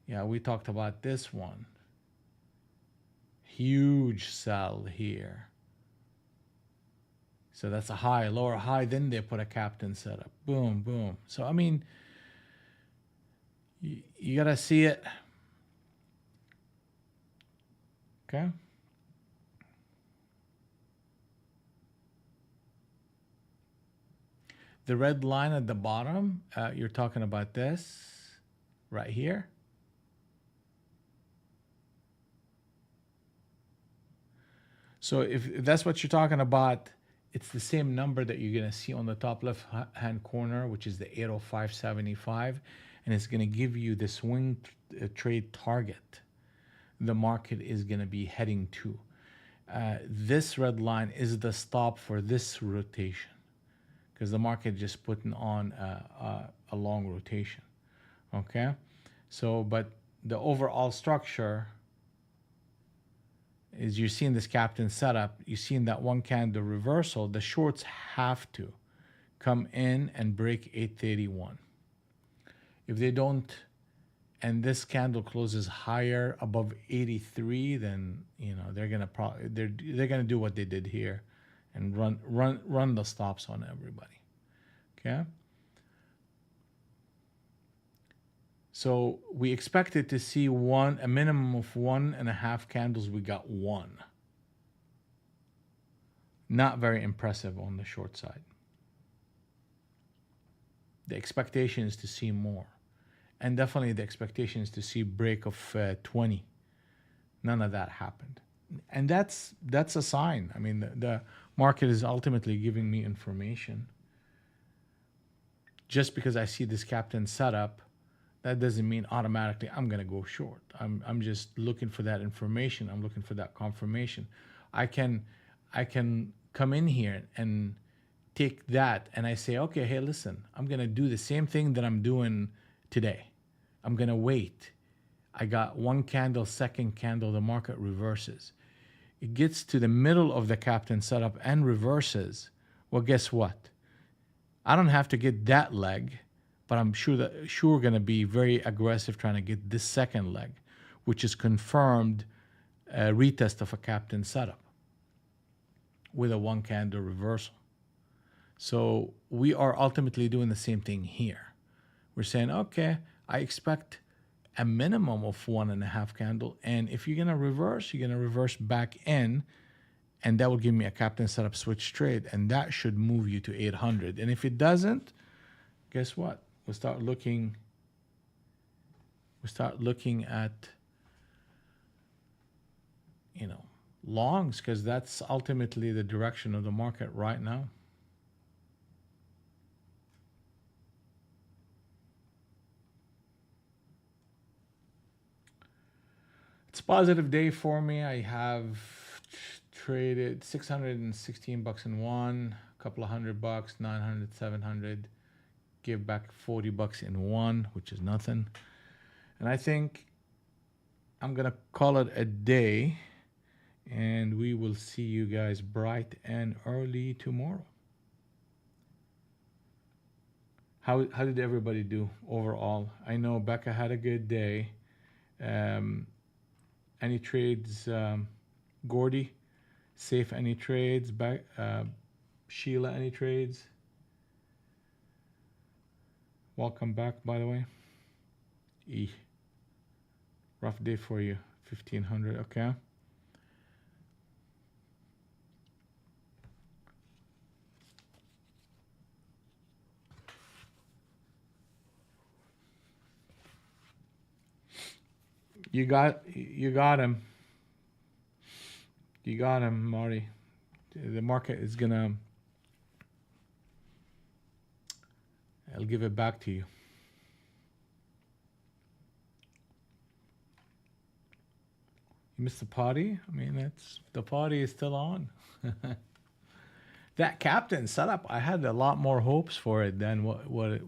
Yeah, we talked about this one. Huge sell here. So that's a high, lower high. Then they put a captain setup. Boom, boom. So, I mean, you got to see it. Okay. The red line at the bottom, you're talking about this right here. So if that's what you're talking about, it's the same number that you're going to see on the top left hand corner, which is the 805.75, and it's going to give you the swing trade target the market is going to be heading to. This red line is the stop for this rotation, because the market just putting on a long rotation. Okay, so but the overall structure is you're seeing this captain setup, you're seeing that one candle reversal. The shorts have to come in and break 831. If they don't, and this candle closes higher above 83, then they're gonna they're gonna do what they did here, and run the stops on everybody. Okay. So we expected to see a minimum of 1.5 candles. We got one. Not very impressive on the short side. The expectation is to see more. And definitely the expectation is to see break of 20. None of that happened. And that's a sign. I mean, the market is ultimately giving me information. Just because I see this captain setup, that doesn't mean automatically I'm going to go short. I'm just looking for that information. I'm looking for that confirmation. I can come in here and take that, and I say, okay, hey, listen, I'm going to do the same thing that I'm doing today. I'm going to wait. I got one candle, second candle, the market reverses. It gets to the middle of the captain setup and reverses. Well, guess what? I don't have to get that leg, but I'm sure going to be very aggressive trying to get this second leg, which is confirmed retest of a captain setup with a one candle reversal. So we are ultimately doing the same thing here. We're saying, okay, I expect a minimum of 1.5 candle. And if you're gonna reverse, you're gonna reverse back in, and that will give me a captain setup switch trade, and that should move you to 800. And if it doesn't, guess what? We'll start looking at, you know, longs, because that's ultimately the direction of the market right now. It's a positive day for me. I have traded 616 bucks in one, a couple of $100, 900, 700, give back 40 bucks in one, which is nothing. And I think I'm gonna call it a day, and we will see you guys bright and early tomorrow. How did everybody do overall? I know Becca had a good day. Any trades, Gordy? Safe, any trades? Sheila, any trades? Welcome back, by the way. Rough day for you. 1500, okay. You got him. You got him, Marty. The market is gonna, I'll give it back to you. You missed the party? I mean, the party is still on. That captain setup, I had a lot more hopes for it than what we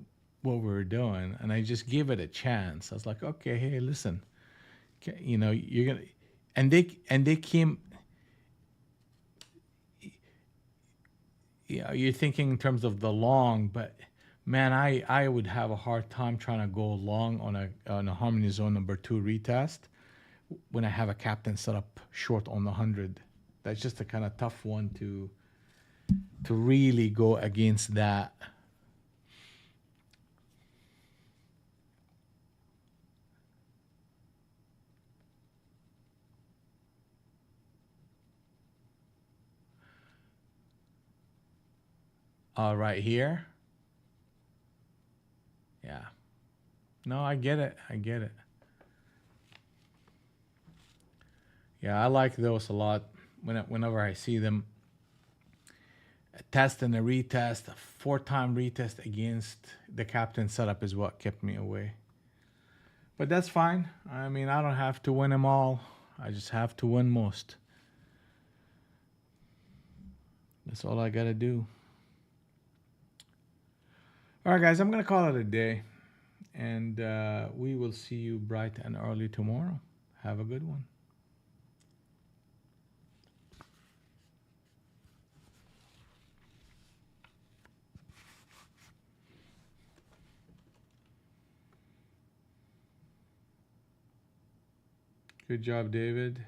were doing, and I just gave it a chance. I was like, okay, hey, listen, you know, you're gonna, and they came. Yeah, you're thinking in terms of the long, but man, I would have a hard time trying to go long on a harmony zone number 2 retest when I have a captain set up short on the 100. That's just a kind of tough one to really go against that. Right here. Yeah. No, I get it. I get it. Yeah, I like those a lot. Whenever I see them, a test and a retest, a 4-time retest against the captain setup is what kept me away. But that's fine. I mean, I don't have to win them all. I just have to win most. That's all I gotta do. All right, guys, I'm gonna call it a day, and we will see you bright and early tomorrow. Have a good one. Good job, David.